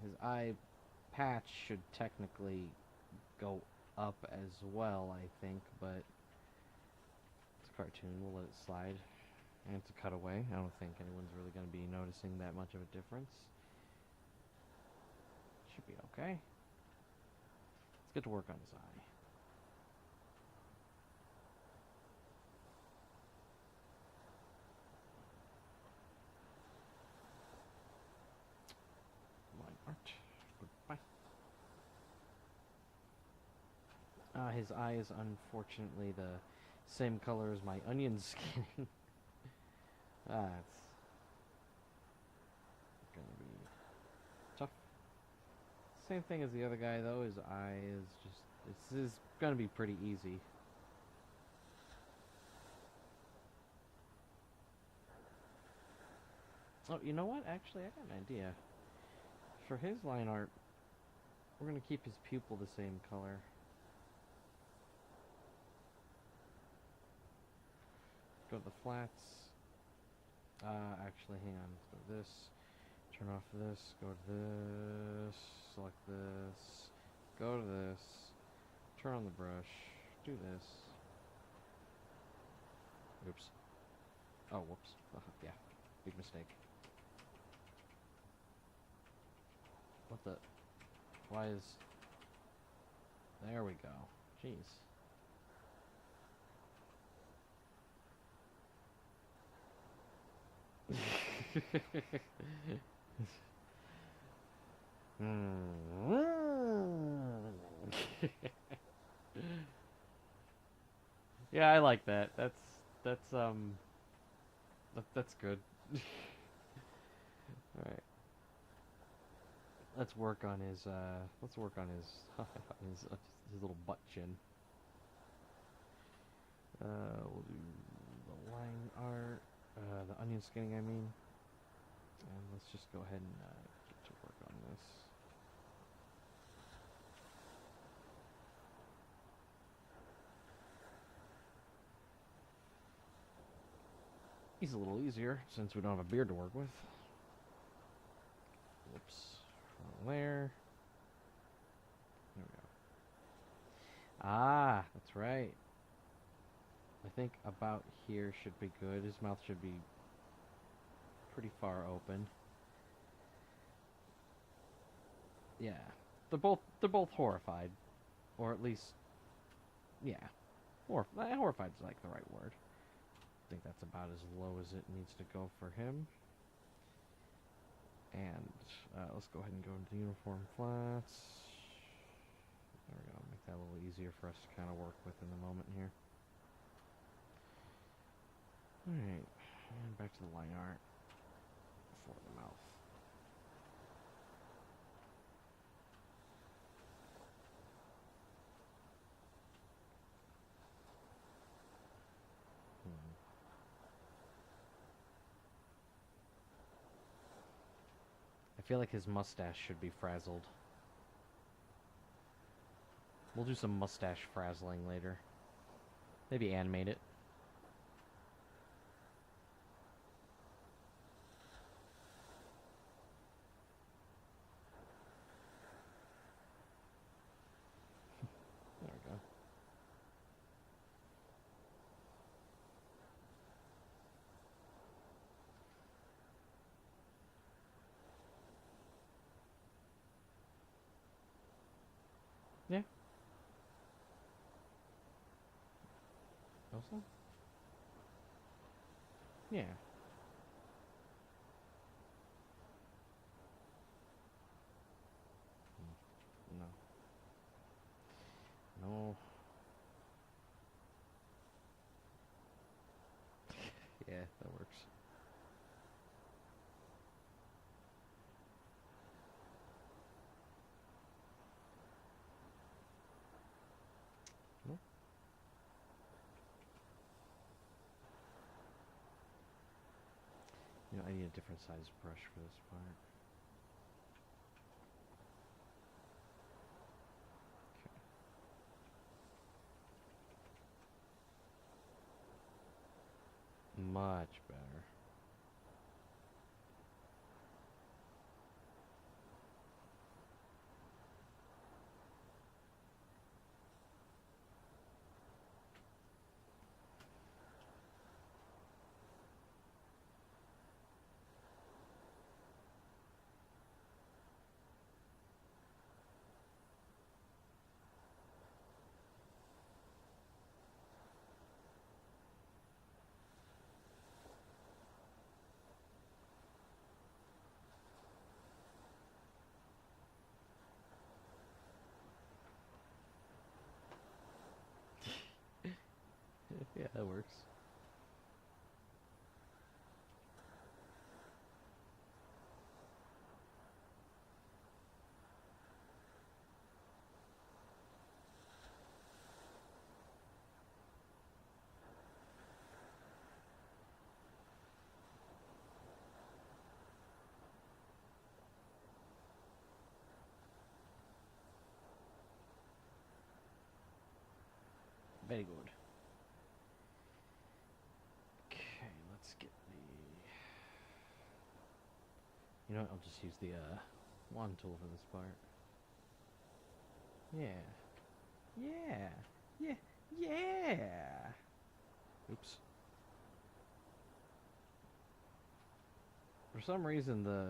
His eye patch should technically go up as well, I think, but it's a cartoon. We'll let it slide. And it's a cutaway. I don't think anyone's really going to be noticing that much of a difference. Should be okay. Let's get to work on his eye. Line art. Goodbye. His eye is unfortunately the same color as my onion skin. It's gonna be tough. Same thing as the other guy though, his eye is just, it's gonna be pretty easy. Oh, you know what? Actually, I got an idea. For his line art, we're gonna keep his pupil the same color. Go to the flats. Actually, hang on. Let's go to this. Turn off this. Go to this. Select this. Go to this. Turn on the brush. Do this. Oops. Oh, whoops. Yeah. Big mistake. What the? Why is... There we go. Jeez. Yeah, I like that. That's good. All right. let's work on his his little butt chin. We'll do the line art, the onion skinning, I mean. And let's just go ahead and get to work on this. He's a little easier since we don't have a beard to work with. Whoops. Wrong layer. There we go. Ah, that's right. I think about here should be good. His mouth should be pretty far open. Yeah. They're both horrified. Or at least, yeah. Horrified's like the right word. I think that's about as low as it needs to go for him. And let's go ahead and go into the uniform flats. There we go. Make that a little easier for us to kind of work with in the moment here. Alright. And back to the line art for the mouth. I feel like his mustache should be frazzled. We'll do some mustache frazzling later. Maybe animate it. There we go. Yeah. Also? Yeah. No. No. Yeah, that works. No. You know, I need a different size brush for this part. Okay. Much better. Yeah, that works. Very good. Okay, let's get the... You know what, I'll just use the wand tool for this part. Yeah. Yeah. Yeah. Yeah. Oops. For some reason, the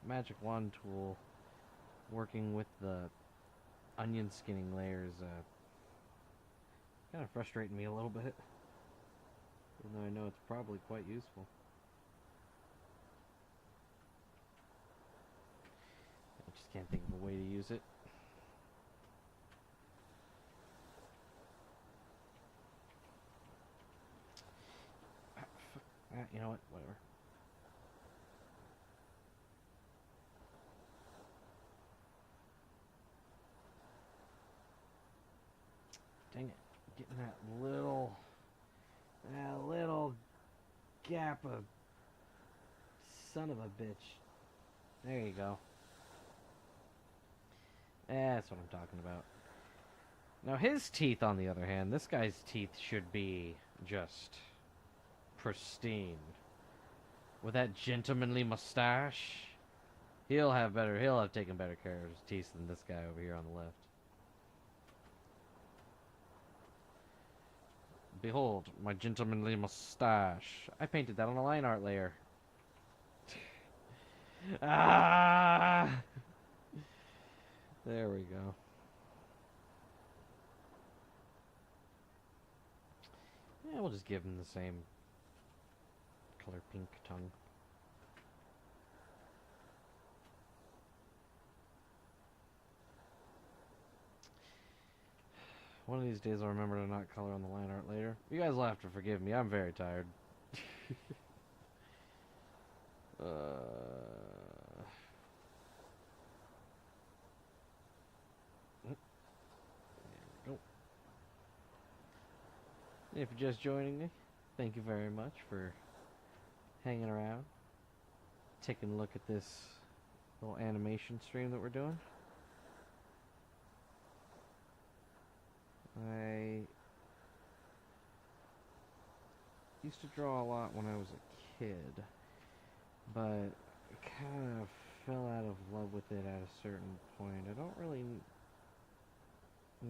magic wand tool working with the onion skinning layers kind of frustrating me a little bit. Even though I know it's probably quite useful. I just can't think of a way to use it. You know what? Whatever. in that little gap of son of a bitch. There you go. That's what I'm talking about. Now his teeth, on the other hand, this guy's teeth should be just pristine. With that gentlemanly mustache, he'll have taken better care of his teeth than this guy over here on the left. Behold, my gentlemanly mustache. I painted that on a line art layer. Ah! There we go. Yeah, we'll just give him the same color pink tongue. One of these days I'll remember to not color on the line art later. You guys will have to forgive me. I'm very tired. There we go. If you're just joining me, thank you very much for hanging around, taking a look at this little animation stream that we're doing. I used to draw a lot when I was a kid, but kind of fell out of love with it at a certain point. I don't really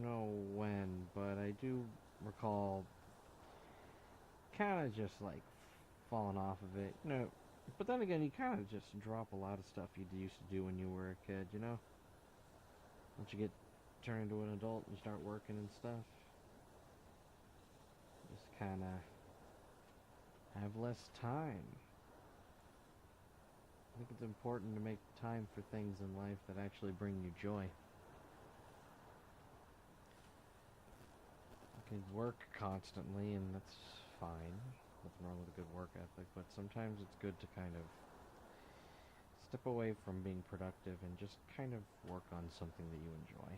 know when, but I do recall kind of just like falling off of it, you know. But then again, you kind of just drop a lot of stuff you used to do when you were a kid, you know. Once you turn into an adult and start working and stuff, just kind of have less time. I think it's important to make time for things in life that actually bring you joy. You can work constantly, and that's fine. Nothing wrong with a good work ethic, but sometimes it's good to kind of step away from being productive and just kind of work on something that you enjoy.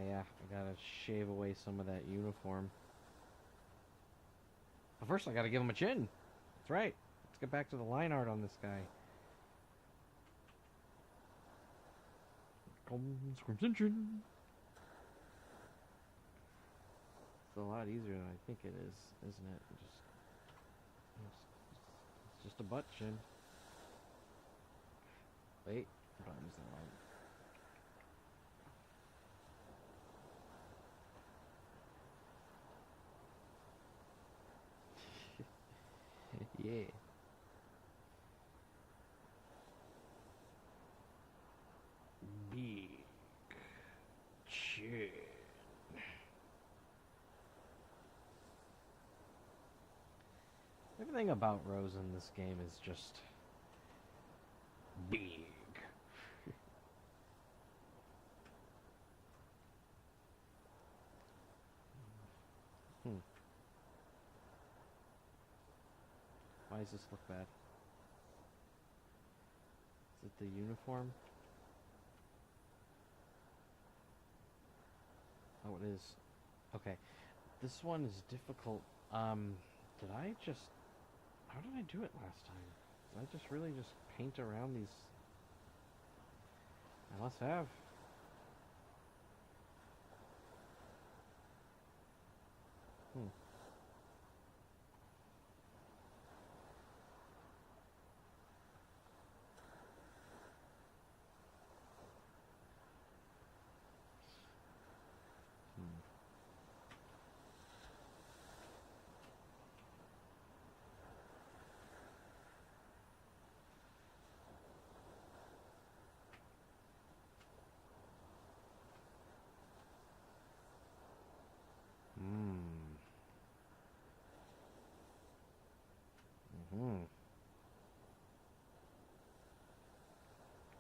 Yeah, I gotta shave away some of that uniform. But first I gotta give him a chin. That's right. Let's get back to the line art on this guy. Crimson. It's a lot easier than I think it is, isn't it? It's just a butt chin. Wait, I'm using the wrong. Yeah. Big chin. Everything about Rose in this game is just big. Why does this look bad? Is it the uniform? Oh, it is. Okay. This one is difficult. Did I just... How did I do it last time? Did I just really just paint around these? I must have.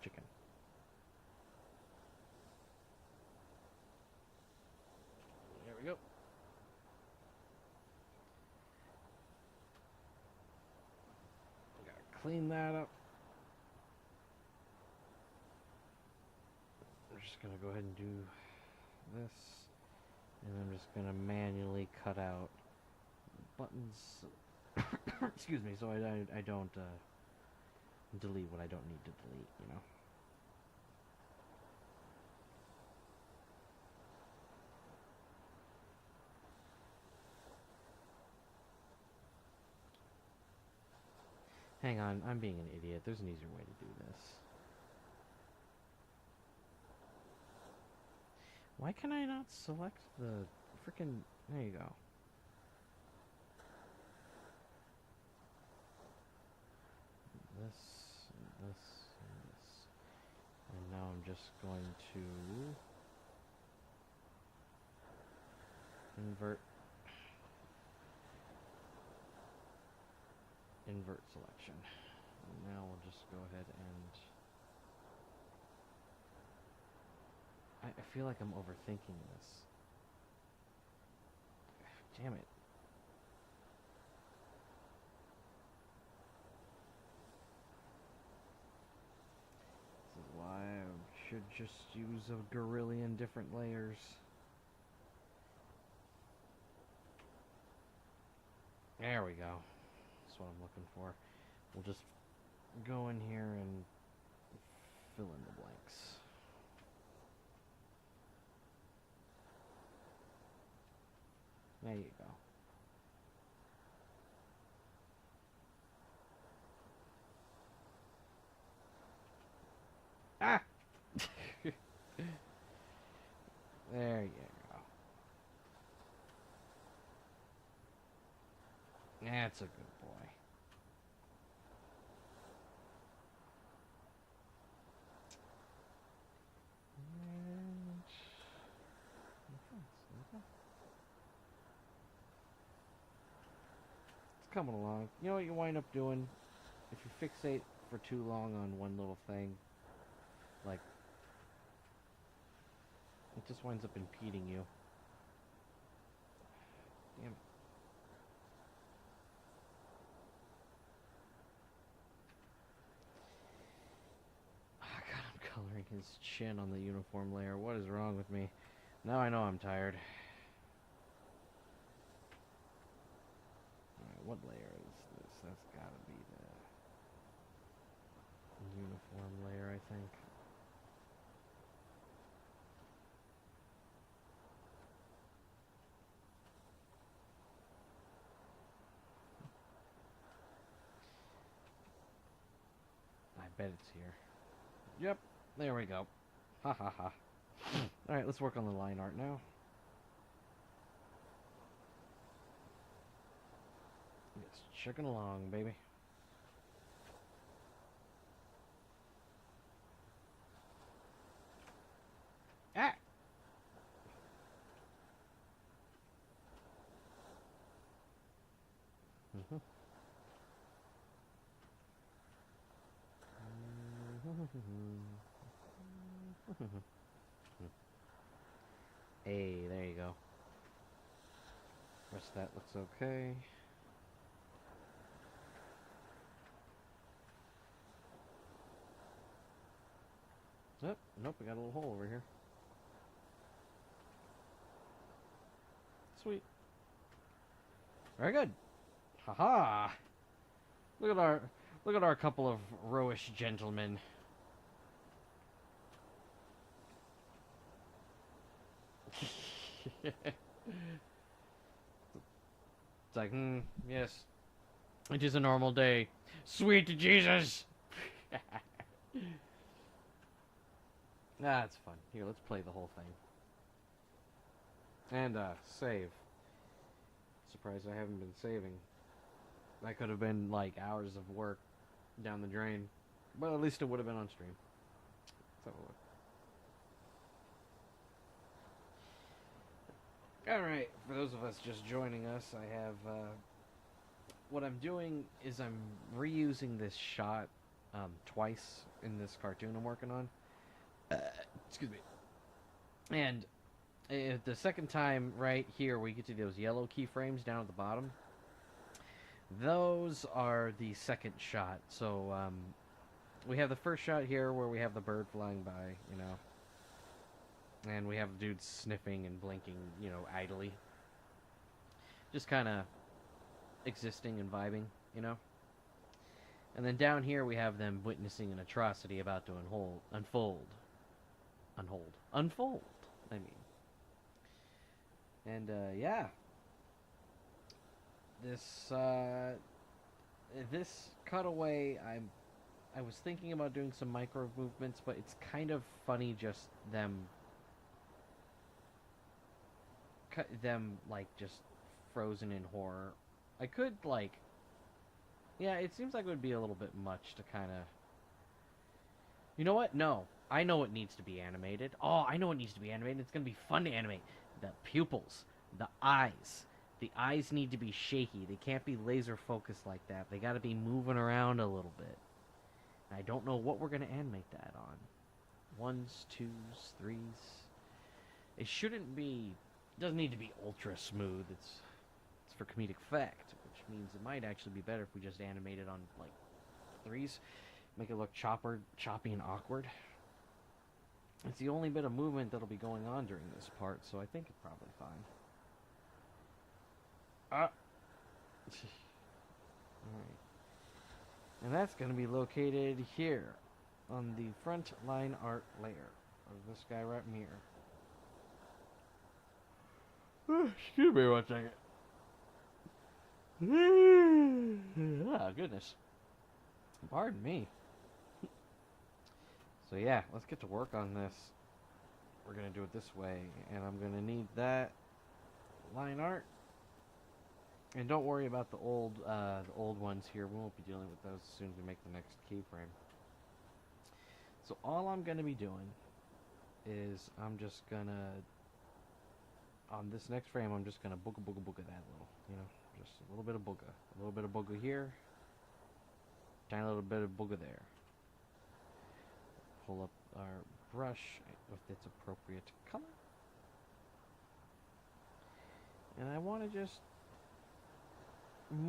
Chicken. There we go. Gotta clean that up. just going to go ahead and do this. And I'm just going to manually cut out buttons. Excuse me, so I don't delete what I don't need to delete, you know. Hang on, I'm being an idiot. There's an easier way to do this. Why can I not select the freaking... There you go. This, and this, and this. And now I'm just going to invert selection. And now we'll just go ahead and... I feel like I'm overthinking this. Damn it. This is why I should just use a gorillion different layers. There we go. That's what I'm looking for. We'll just go in here and fill in the blanks. There you go. Ah! There you go. That's a good boy. And... It's coming along. You know what you wind up doing? If you fixate for too long on one little thing, like, it just winds up impeding you. Damn it. Oh god, I'm coloring his chin on the uniform layer. What is wrong with me? Now I know I'm tired. Alright, what layer is this? That's gotta be the uniform layer, I think. I bet it's here. Yep, there we go. Ha ha ha. Alright, let's work on the line art now. It's chugging along, baby. Ah! Hey, there you go. Rest of that looks okay. Oh, nope, we got a little hole over here. Sweet. Very good. Haha. Look at our couple of rowish gentlemen. It's like, yes. It is a normal day. Sweet Jesus! That's fun. Here, let's play the whole thing. And, save. Surprised I haven't been saving. That could have been, like, hours of work down the drain. But at least it would have been on stream. Let's have a look. Alright, for those of us just joining us, I have, what I'm doing is I'm reusing this shot, twice in this cartoon I'm working on. Excuse me. And the second time, right here, where you get to those yellow keyframes down at the bottom, those are the second shot. So, we have the first shot here where we have the bird flying by, you know. And we have dudes sniffing and blinking, you know, idly. Just kind of existing and vibing, you know? And then down here we have them witnessing an atrocity about to unfold. Unfold, I mean. And, yeah. This cutaway, I was thinking about doing some micro movements, but it's kind of funny just them, like, just frozen in horror. I could, like, yeah, it seems like it would be a little bit much to kind of... You know what? No. I know what needs to be animated. Oh, I know what needs to be animated. It's going to be fun to animate. The pupils. The eyes. The eyes need to be shaky. They can't be laser focused like that. They got to be moving around a little bit. And I don't know what we're going to animate that on. Ones, twos, threes. It shouldn't be... It doesn't need to be ultra smooth. It's for comedic effect, which means it might actually be better if we just animate it on, like, threes. Make it look choppy and awkward. It's the only bit of movement that'll be going on during this part, so I think it's probably fine. Alright. And that's going to be located here, on the front line art layer of this guy right here. Excuse me one second. Ah, goodness. Pardon me. So yeah, let's get to work on this. We're going to do it this way, and I'm going to need that line art. And don't worry about the old ones here. We won't be dealing with those as soon as we make the next keyframe. So all I'm going to be doing is I'm just going to, on this next frame, I'm just going to booga that little, you know, just a little bit of booga. A little bit of booga here. Tiny little bit of booga there. Pull up our brush with its appropriate color. And I want to just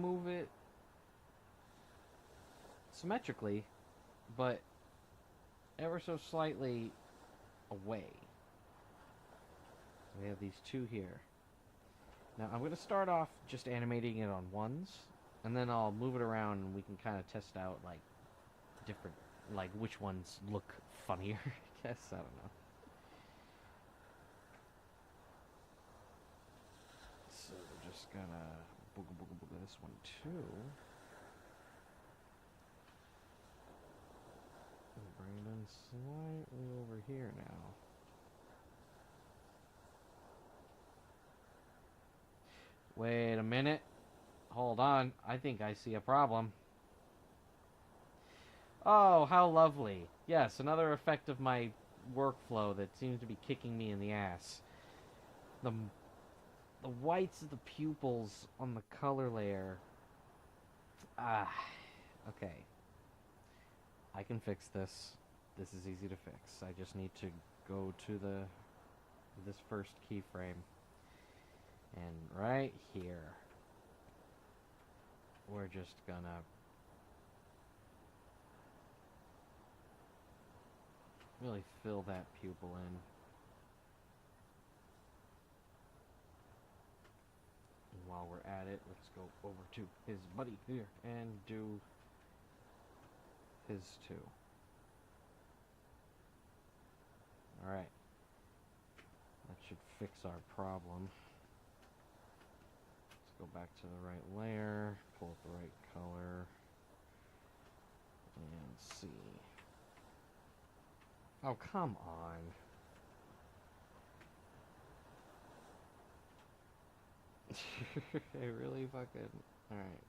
move it symmetrically, but ever so slightly away. We have these two here. Now I'm going to start off just animating it on ones, and then I'll move it around and we can kind of test out, like, different, like, which ones look funnier, I guess. I don't know. So we're just gonna booga this one too. And bring it in slightly over here now. Wait a minute. Hold on. I think I see a problem. Oh, how lovely. Yes, another effect of my workflow that seems to be kicking me in the ass. The whites of the pupils on the color layer. Ah, okay. I can fix this. This is easy to fix. I just need to go to this first keyframe. And right here, we're just gonna really fill that pupil in. And while we're at it, let's go over to his buddy here and do his too. Alright. That should fix our problem. Let's go back to the right layer, pull up the right color, and see. Oh, come on. It really fucking... Alright.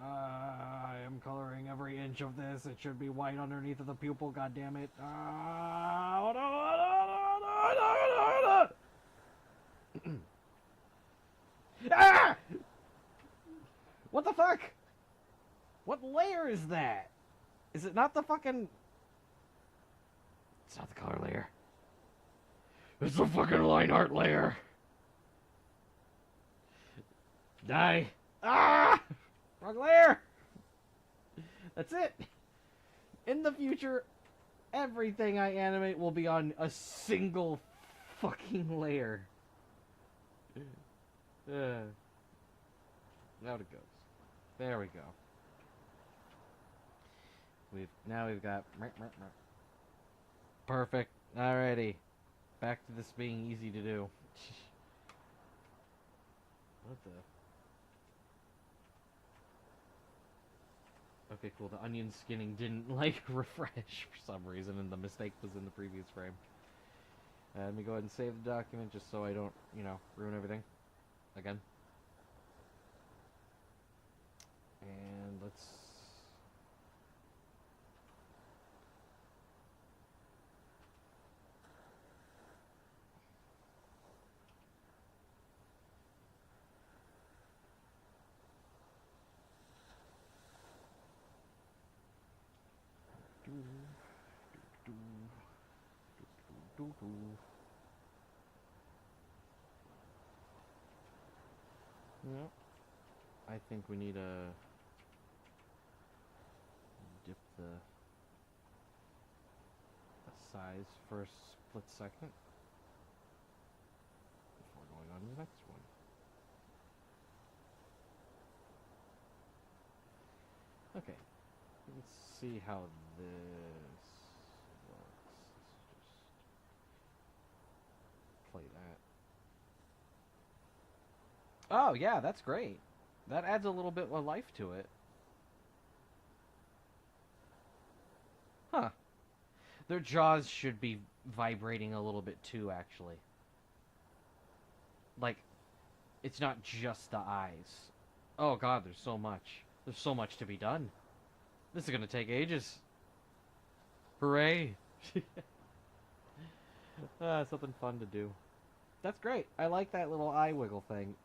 I am coloring every inch of this. It should be white underneath of the pupil, goddammit. Ah! What the fuck? What layer is that? Is it not the fucking... It's not the color layer. It's the fucking line art layer. Die. Ah! Wrong layer! That's it. In the future, everything I animate will be on a single fucking layer. Out it goes. There we go. We've got perfect. Alrighty, back to this being easy to do. What the? Okay, cool. The onion skinning didn't like refresh for some reason, and the mistake was in the previous frame. Let me go ahead and save the document just so I don't, ruin everything again. And let's. Yep. I think we need to dip the size for a split second before going on to the next one. Okay, let's see how this works. Let's just play that. Oh, yeah, that's great. That adds a little bit of life to it. Huh. Their jaws should be vibrating a little bit too, actually. Like, it's not just the eyes. Oh god, there's so much. There's so much to be done. This is gonna take ages. Hooray! Something fun to do. That's great. I like that little eye wiggle thing.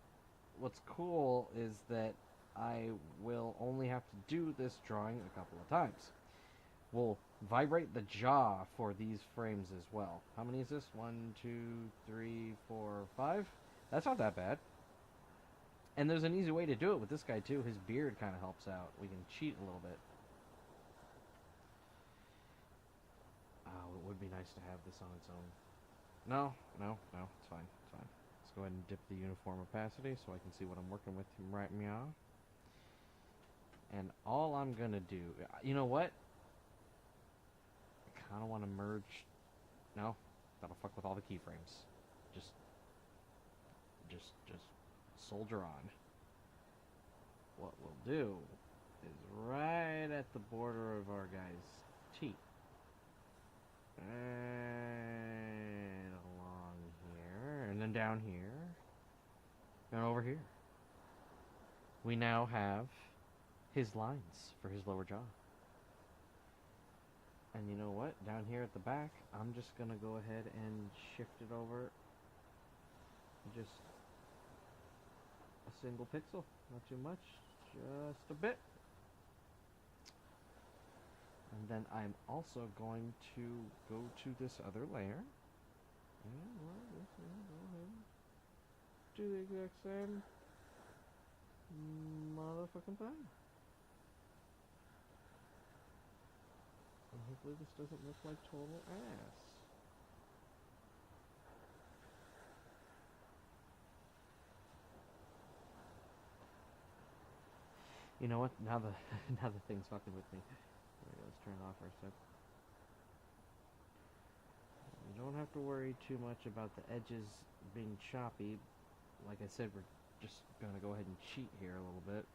What's cool is that I will only have to do this drawing a couple of times. We'll vibrate the jaw for these frames as well. How many is this? 1, 2, 3, 4, 5? That's not that bad. And there's an easy way to do it with this guy too. His beard kind of helps out. We can cheat a little bit. Oh, it would be nice to have this on its own. No, it's fine. It's fine. Let's go ahead and dip the uniform opacity so I can see what I'm working with right now. And all I'm gonna do, you know what? I kind of want to merge. No, that'll fuck with all the keyframes. Just soldier on. What we'll do is right at the border of our guy's teeth. And along here, and then down here, and over here. We now have his lines for his lower jaw. And you know what? Down here at the back, I'm just going to go ahead and shift it over just a single pixel. Not too much, just a bit. And then I'm also going to go to this other layer. And go ahead. Do the exact same motherfucking thing. And hopefully this doesn't look like total ass. You know what? Now the thing's fucking with me. Let's turn it off for a sec. You don't have to worry too much about the edges being choppy. Like I said, we're just going to go ahead and cheat here a little bit.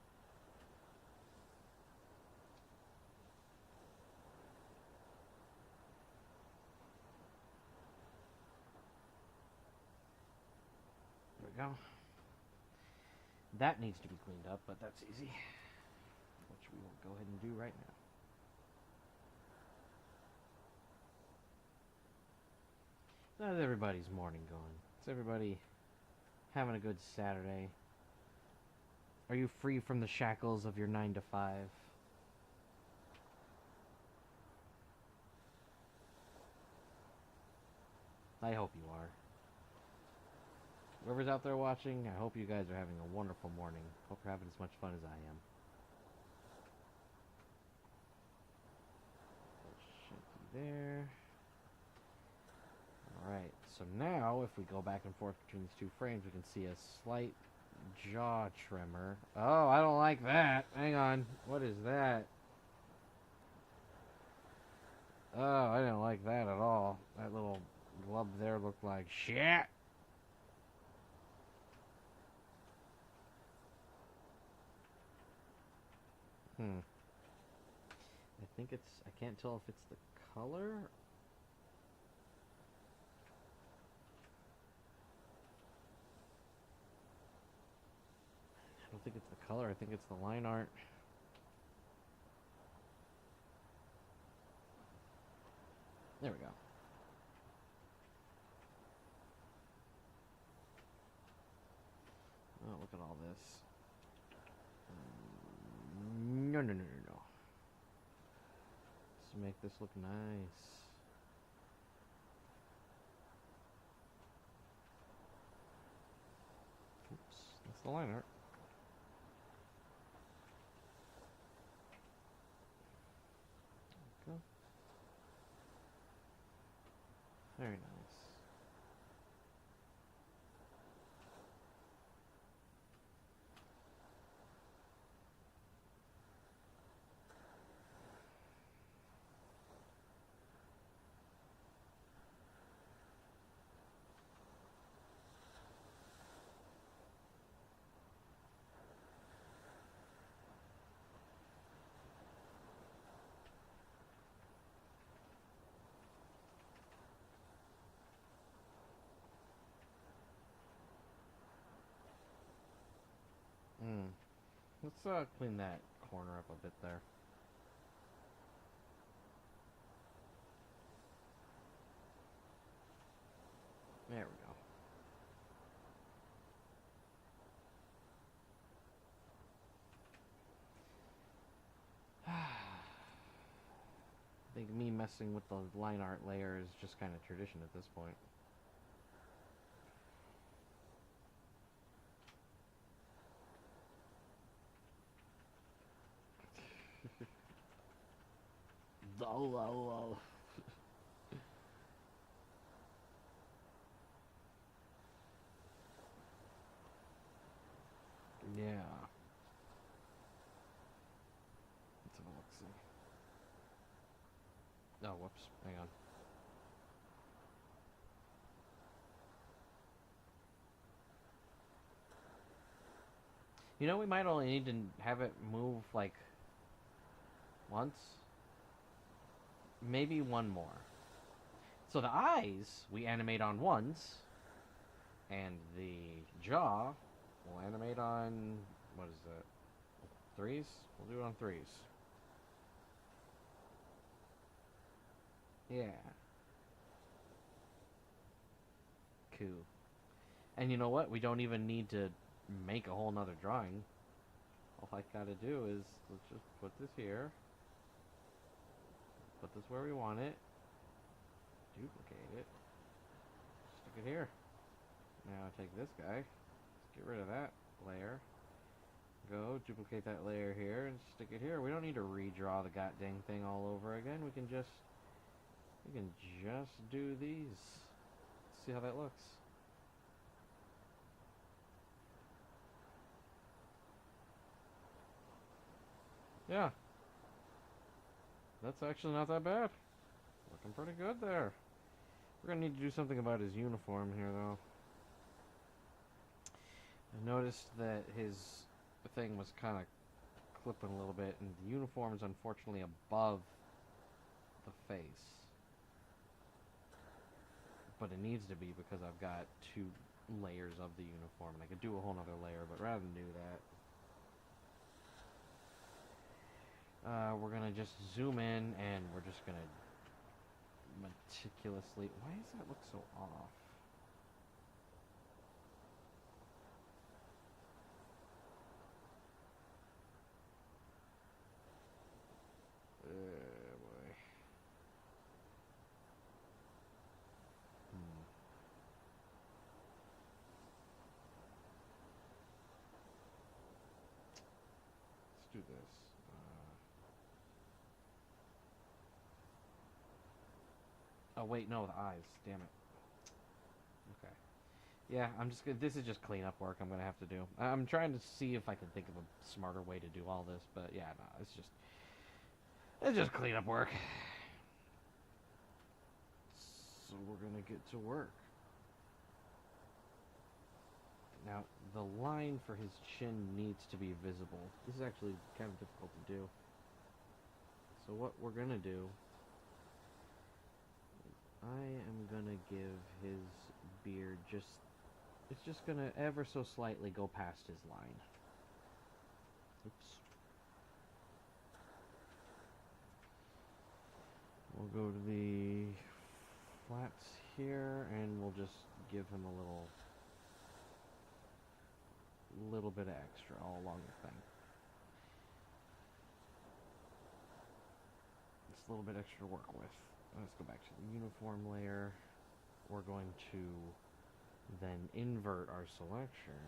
There we go. That needs to be cleaned up, but that's easy. Which we will go ahead and do right now. How's everybody's morning going? Is everybody having a good Saturday? Are you free from the shackles of your 9 to 5? I hope you are. Whoever's out there watching, I hope you guys are having a wonderful morning. Hope you're having as much fun as I am. there. Alright, so now if we go back and forth between these two frames, we can see a slight jaw tremor. Oh, I don't like that. Hang on. What is that? Oh, I didn't like that at all. That little glove there looked like shit. I think it's... I can't tell if it's the color. I don't think it's the color. I think it's the line art. There we go. Oh, look at all this. No, no, no, no, no. Let's make this look nice. Oops, that's the line art. There we go. Very nice. Let's clean that corner up a bit there. There we go. I think me messing with the line art layer is just kind of tradition at this point. Yeah. Let's have a look-see. Oh, whoops. Hang on. You know, we might only need to have it move, like, once. Maybe one more. So the eyes, we animate on ones. And the jaw, we'll animate on... What is that? Threes? We'll do it on threes. Yeah. Cool. And you know what? We don't even need to make a whole nother drawing. All I gotta do is, let's just put this here. Put this where we want it. Duplicate it. Stick it here. Now take this guy. Let's get rid of that layer. Go, duplicate that layer here, and stick it here. We don't need to redraw the goddamn thing all over again. We can just do these. See how that looks. Yeah. That's actually not that bad. Looking pretty good there. We're gonna need to do something about his uniform here, though. I noticed that his thing was kind of clipping a little bit, and the uniform is unfortunately above the face. But it needs to be because I've got two layers of the uniform, and I could do a whole other layer, but rather than do that, we're gonna just zoom in, and we're just gonna meticulously... Why does that look so off? Boy. Let's do this. Oh, wait, no, the eyes. Damn it. Okay. Yeah, I'm just gonna, this is just cleanup work I'm gonna have to do. I'm trying to see if I can think of a smarter way to do all this, but yeah, no, it's just cleanup work. So we're gonna get to work. Now, the line for his chin needs to be visible. This is actually kind of difficult to do. So what we're gonna do, I am gonna give his beard just, it's just gonna ever so slightly go past his line. Oops. We'll go to the flats here, and we'll just give him a little bit of extra all along the thing. It's a little bit extra to work with. Let's go back to the uniform layer. We're going to then invert our selection.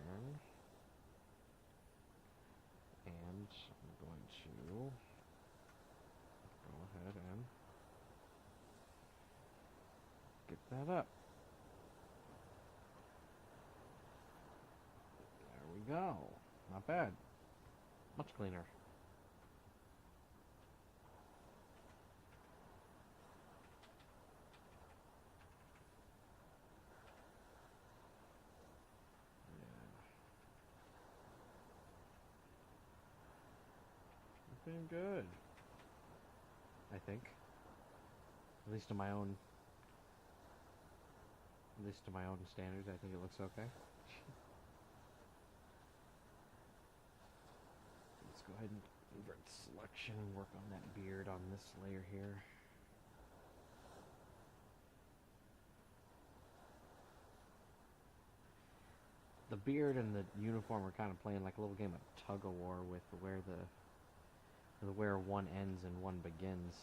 And I'm going to go ahead and get that up. There we go. Not bad. Much cleaner. Yeah. Looking good. I think. At least to my own standards, I think it looks okay. Let's go ahead and invert selection and work on that beard on this layer here. The beard and the uniform are kind of playing like a little game of tug of war with where one ends and one begins.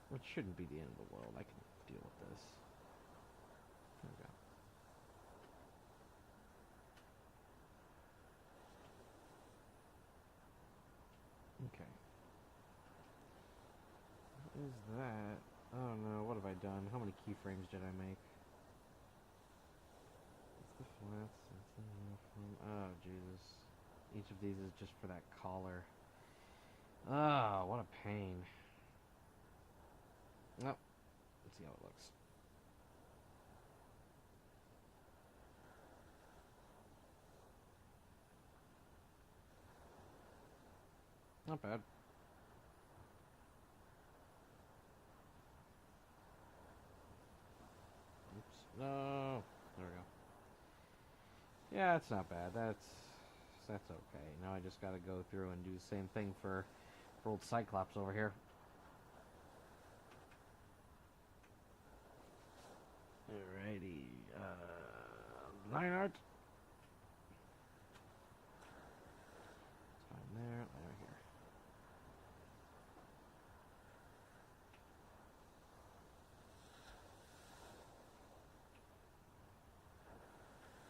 Which shouldn't be the end of the world. I can deal with this. There we go. Okay. What is that? Oh no, what have I done? How many keyframes did I make? It's the flats, it's the uniform. Oh, Jesus. Each of these is just for that collar. Oh, what a pain. Well, let's see how it looks. Not bad. Oops. No. There we go. Yeah, it's not bad. That's okay. Now I just gotta go through and do the same thing for old Cyclops over here. Alrighty. Line art. Line there, line here.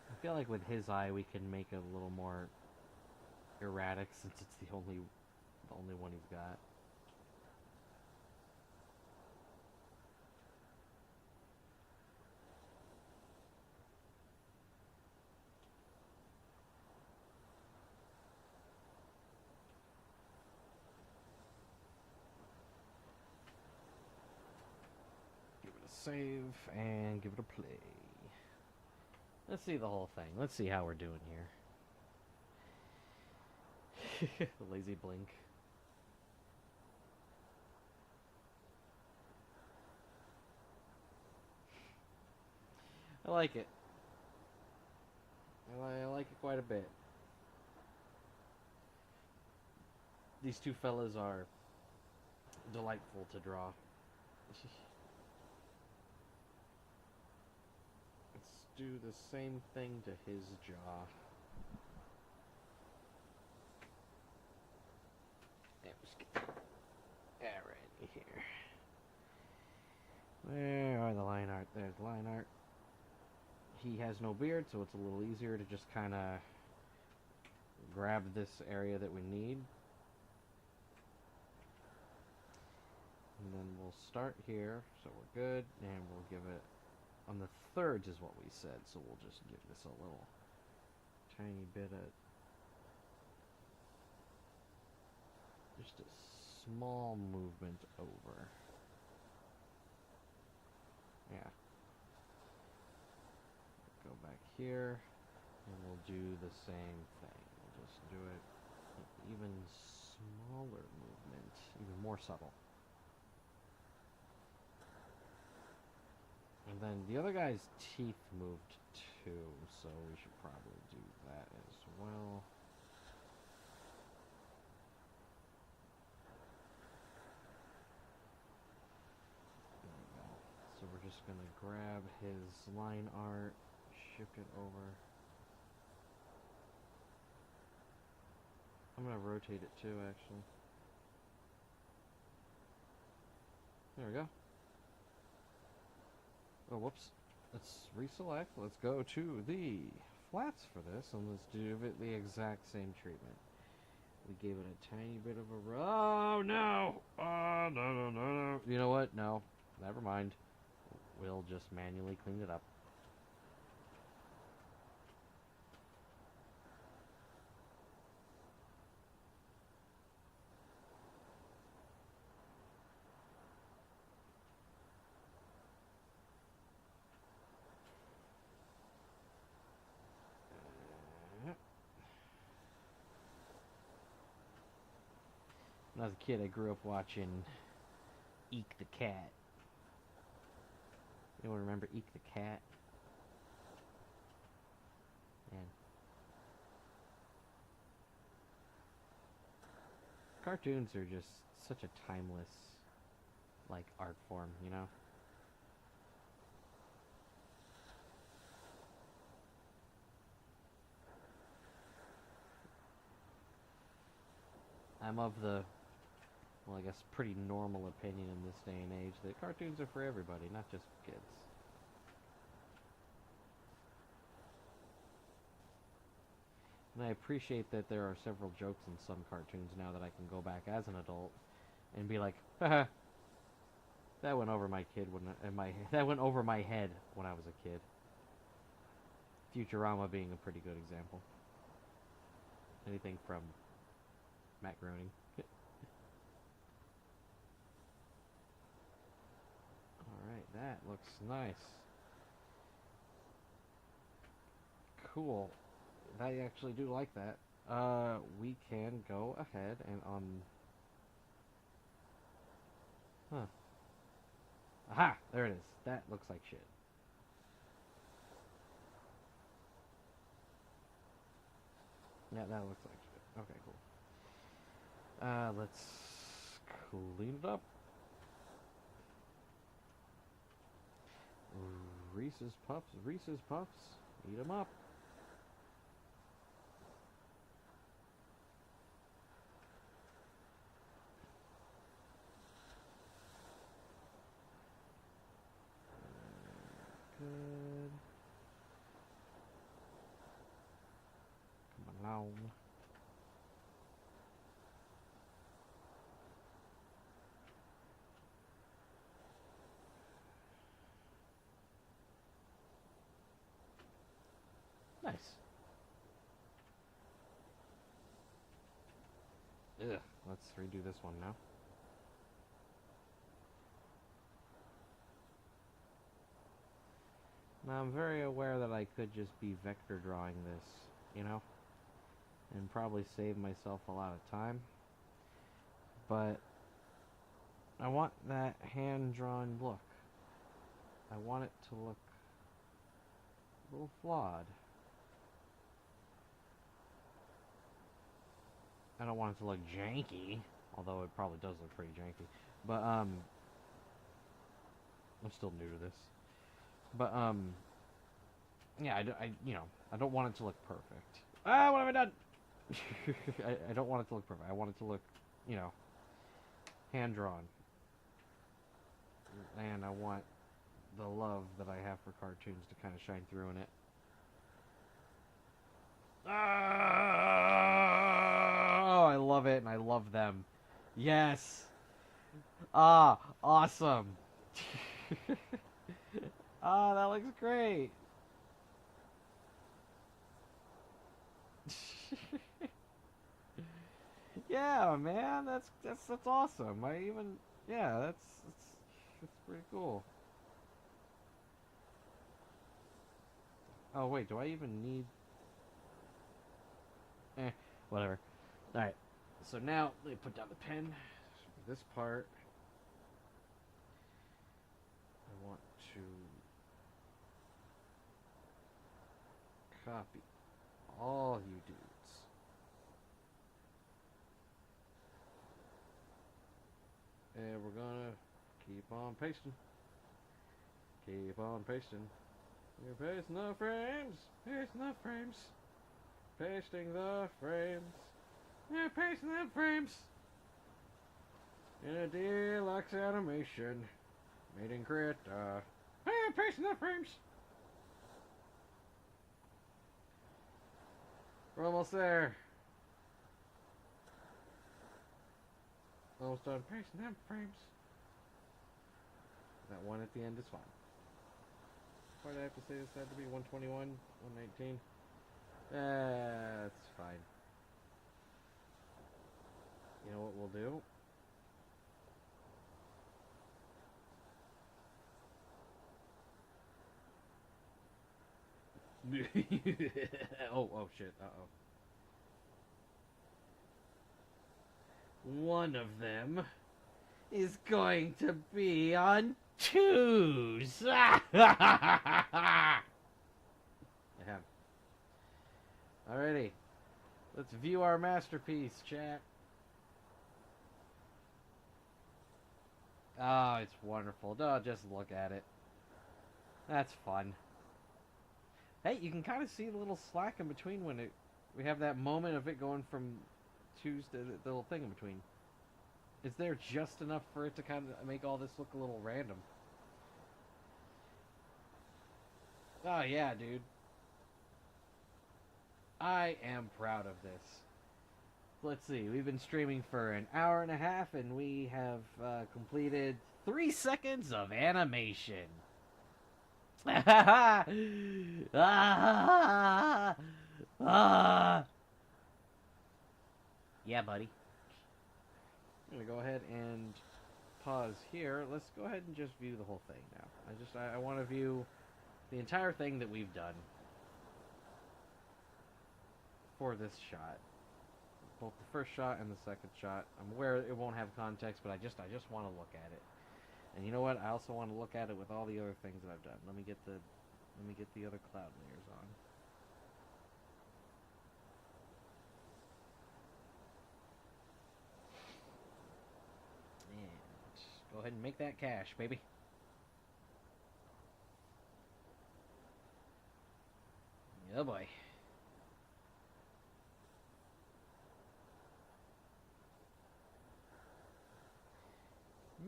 I feel like with his eye we can make it a little more erratic since it's the only one he's got. Give it a save and give it a play. Let's see the whole thing. Let's see how we're doing here. The lazy blink. I like it. I like it quite a bit. These two fellas are delightful to draw. Let's do the same thing to his jaw. Yeah, just get that right here. Where are the line art? There's the line art. He has no beard, so it's a little easier to just kind of grab this area that we need. And then we'll start here, so we're good, and we'll give it, on the thirds is what we said, so we'll just give this a little tiny bit of, just a small movement over. Yeah. Go back here, and we'll do the same thing. We'll just do it an even smaller movement, even more subtle. And then the other guy's teeth moved too, so we should probably do that as well. There we go. So we're just going to grab his line art, shift it over. I'm going to rotate it too, actually. There we go. Oh, whoops. Let's reselect. Let's go to the flats for this, and let's give it the exact same treatment. We gave it a tiny bit of a... Oh, no! Oh, no. You know what? No. Never mind. We'll just manually clean it up. When I was a kid, I grew up watching Eek the Cat. Anyone remember Eek the Cat? Man. Cartoons are just such a timeless, like, art form, you know? I'm of the, well, I guess, pretty normal opinion in this day and age that cartoons are for everybody, not just kids. And I appreciate that there are several jokes in some cartoons now that I can go back as an adult and be like, haha, that went over my kid that went over my head when I was a kid. Futurama being a pretty good example. Anything from Matt Groening. Alright, that looks nice. Cool. I actually do like that. We can go ahead and Huh. Aha! There it is. That looks like shit. Yeah, that looks like shit. Okay, cool. Let's clean it up. Reese's Puffs, Reese's Puffs. Eat them up. Good. Come along. Nice. Ugh. Let's redo this one now. Now I'm very aware that I could just be vector drawing this, you know, and probably save myself a lot of time. But I want that hand-drawn look. I want it to look a little flawed. I don't want it to look janky, although it probably does look pretty janky. But, I'm still new to this. But, yeah, I don't want it to look perfect. Ah, what have I done? I don't want it to look perfect. I want it to look, you know, hand-drawn. And I want the love that I have for cartoons to kind of shine through in it. Ah! love it, and I love them. Yes. Ah, awesome. Ah, that looks great. Yeah, man, that's awesome. Yeah, that's pretty cool. Oh wait, do I even need? Eh, whatever. All right. So now let me put down the pen. For this part, I want to copy all you dudes. And we're gonna keep on pasting. Keep on pasting. You're pasting the frames. Pasting the frames. Pasting the frames. Yeah, pasting the frames. In a deluxe animation. Made in Krita. Pasting the frames. We're almost there. Almost done pasting them frames. That one at the end is fine. Why did I have to say this had to be 121, 119? That's fine. You know what we'll do? Oh shit, uh-oh. One of them is going to be on twos. I have. Alrighty. Let's view our masterpiece, chat. Oh, it's wonderful. Oh, just look at it. That's fun. Hey, you can kind of see the little slack in between when we have that moment of it going from twos to the little thing in between. Is there just enough for it to kind of make all this look a little random? Oh yeah, dude. I am proud of this. Let's see, we've been streaming for an hour and a half, and we have completed 3 seconds of animation. Yeah, buddy. I'm gonna go ahead and pause here. Let's go ahead and just view the whole thing now. I want to view the entire thing that we've done for this shot. Both the first shot and the second shot. I'm aware it won't have context, but I just want to look at it. And you know what? I also want to look at it with all the other things that I've done. Let me get the other cloud layers on. And go ahead and make that cash, baby. Oh boy.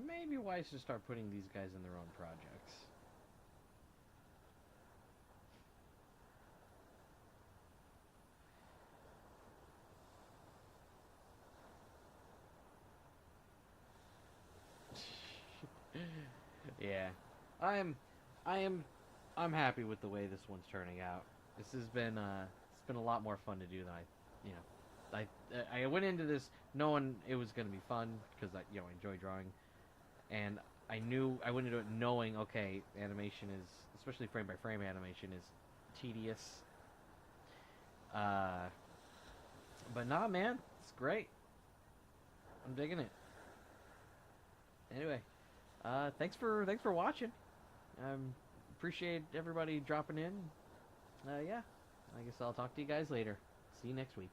Maybe wise to start putting these guys in their own projects. Yeah. I'm happy with the way this one's turning out. This has been it's been a lot more fun to do than I went into this knowing it was going to be fun because I enjoy drawing, and I went into it knowing, okay, animation is, especially frame by frame animation, is tedious. But nah, man, it's great. I'm digging it. Anyway, thanks for watching. Appreciate everybody dropping in. Yeah, I guess I'll talk to you guys later. See you next week.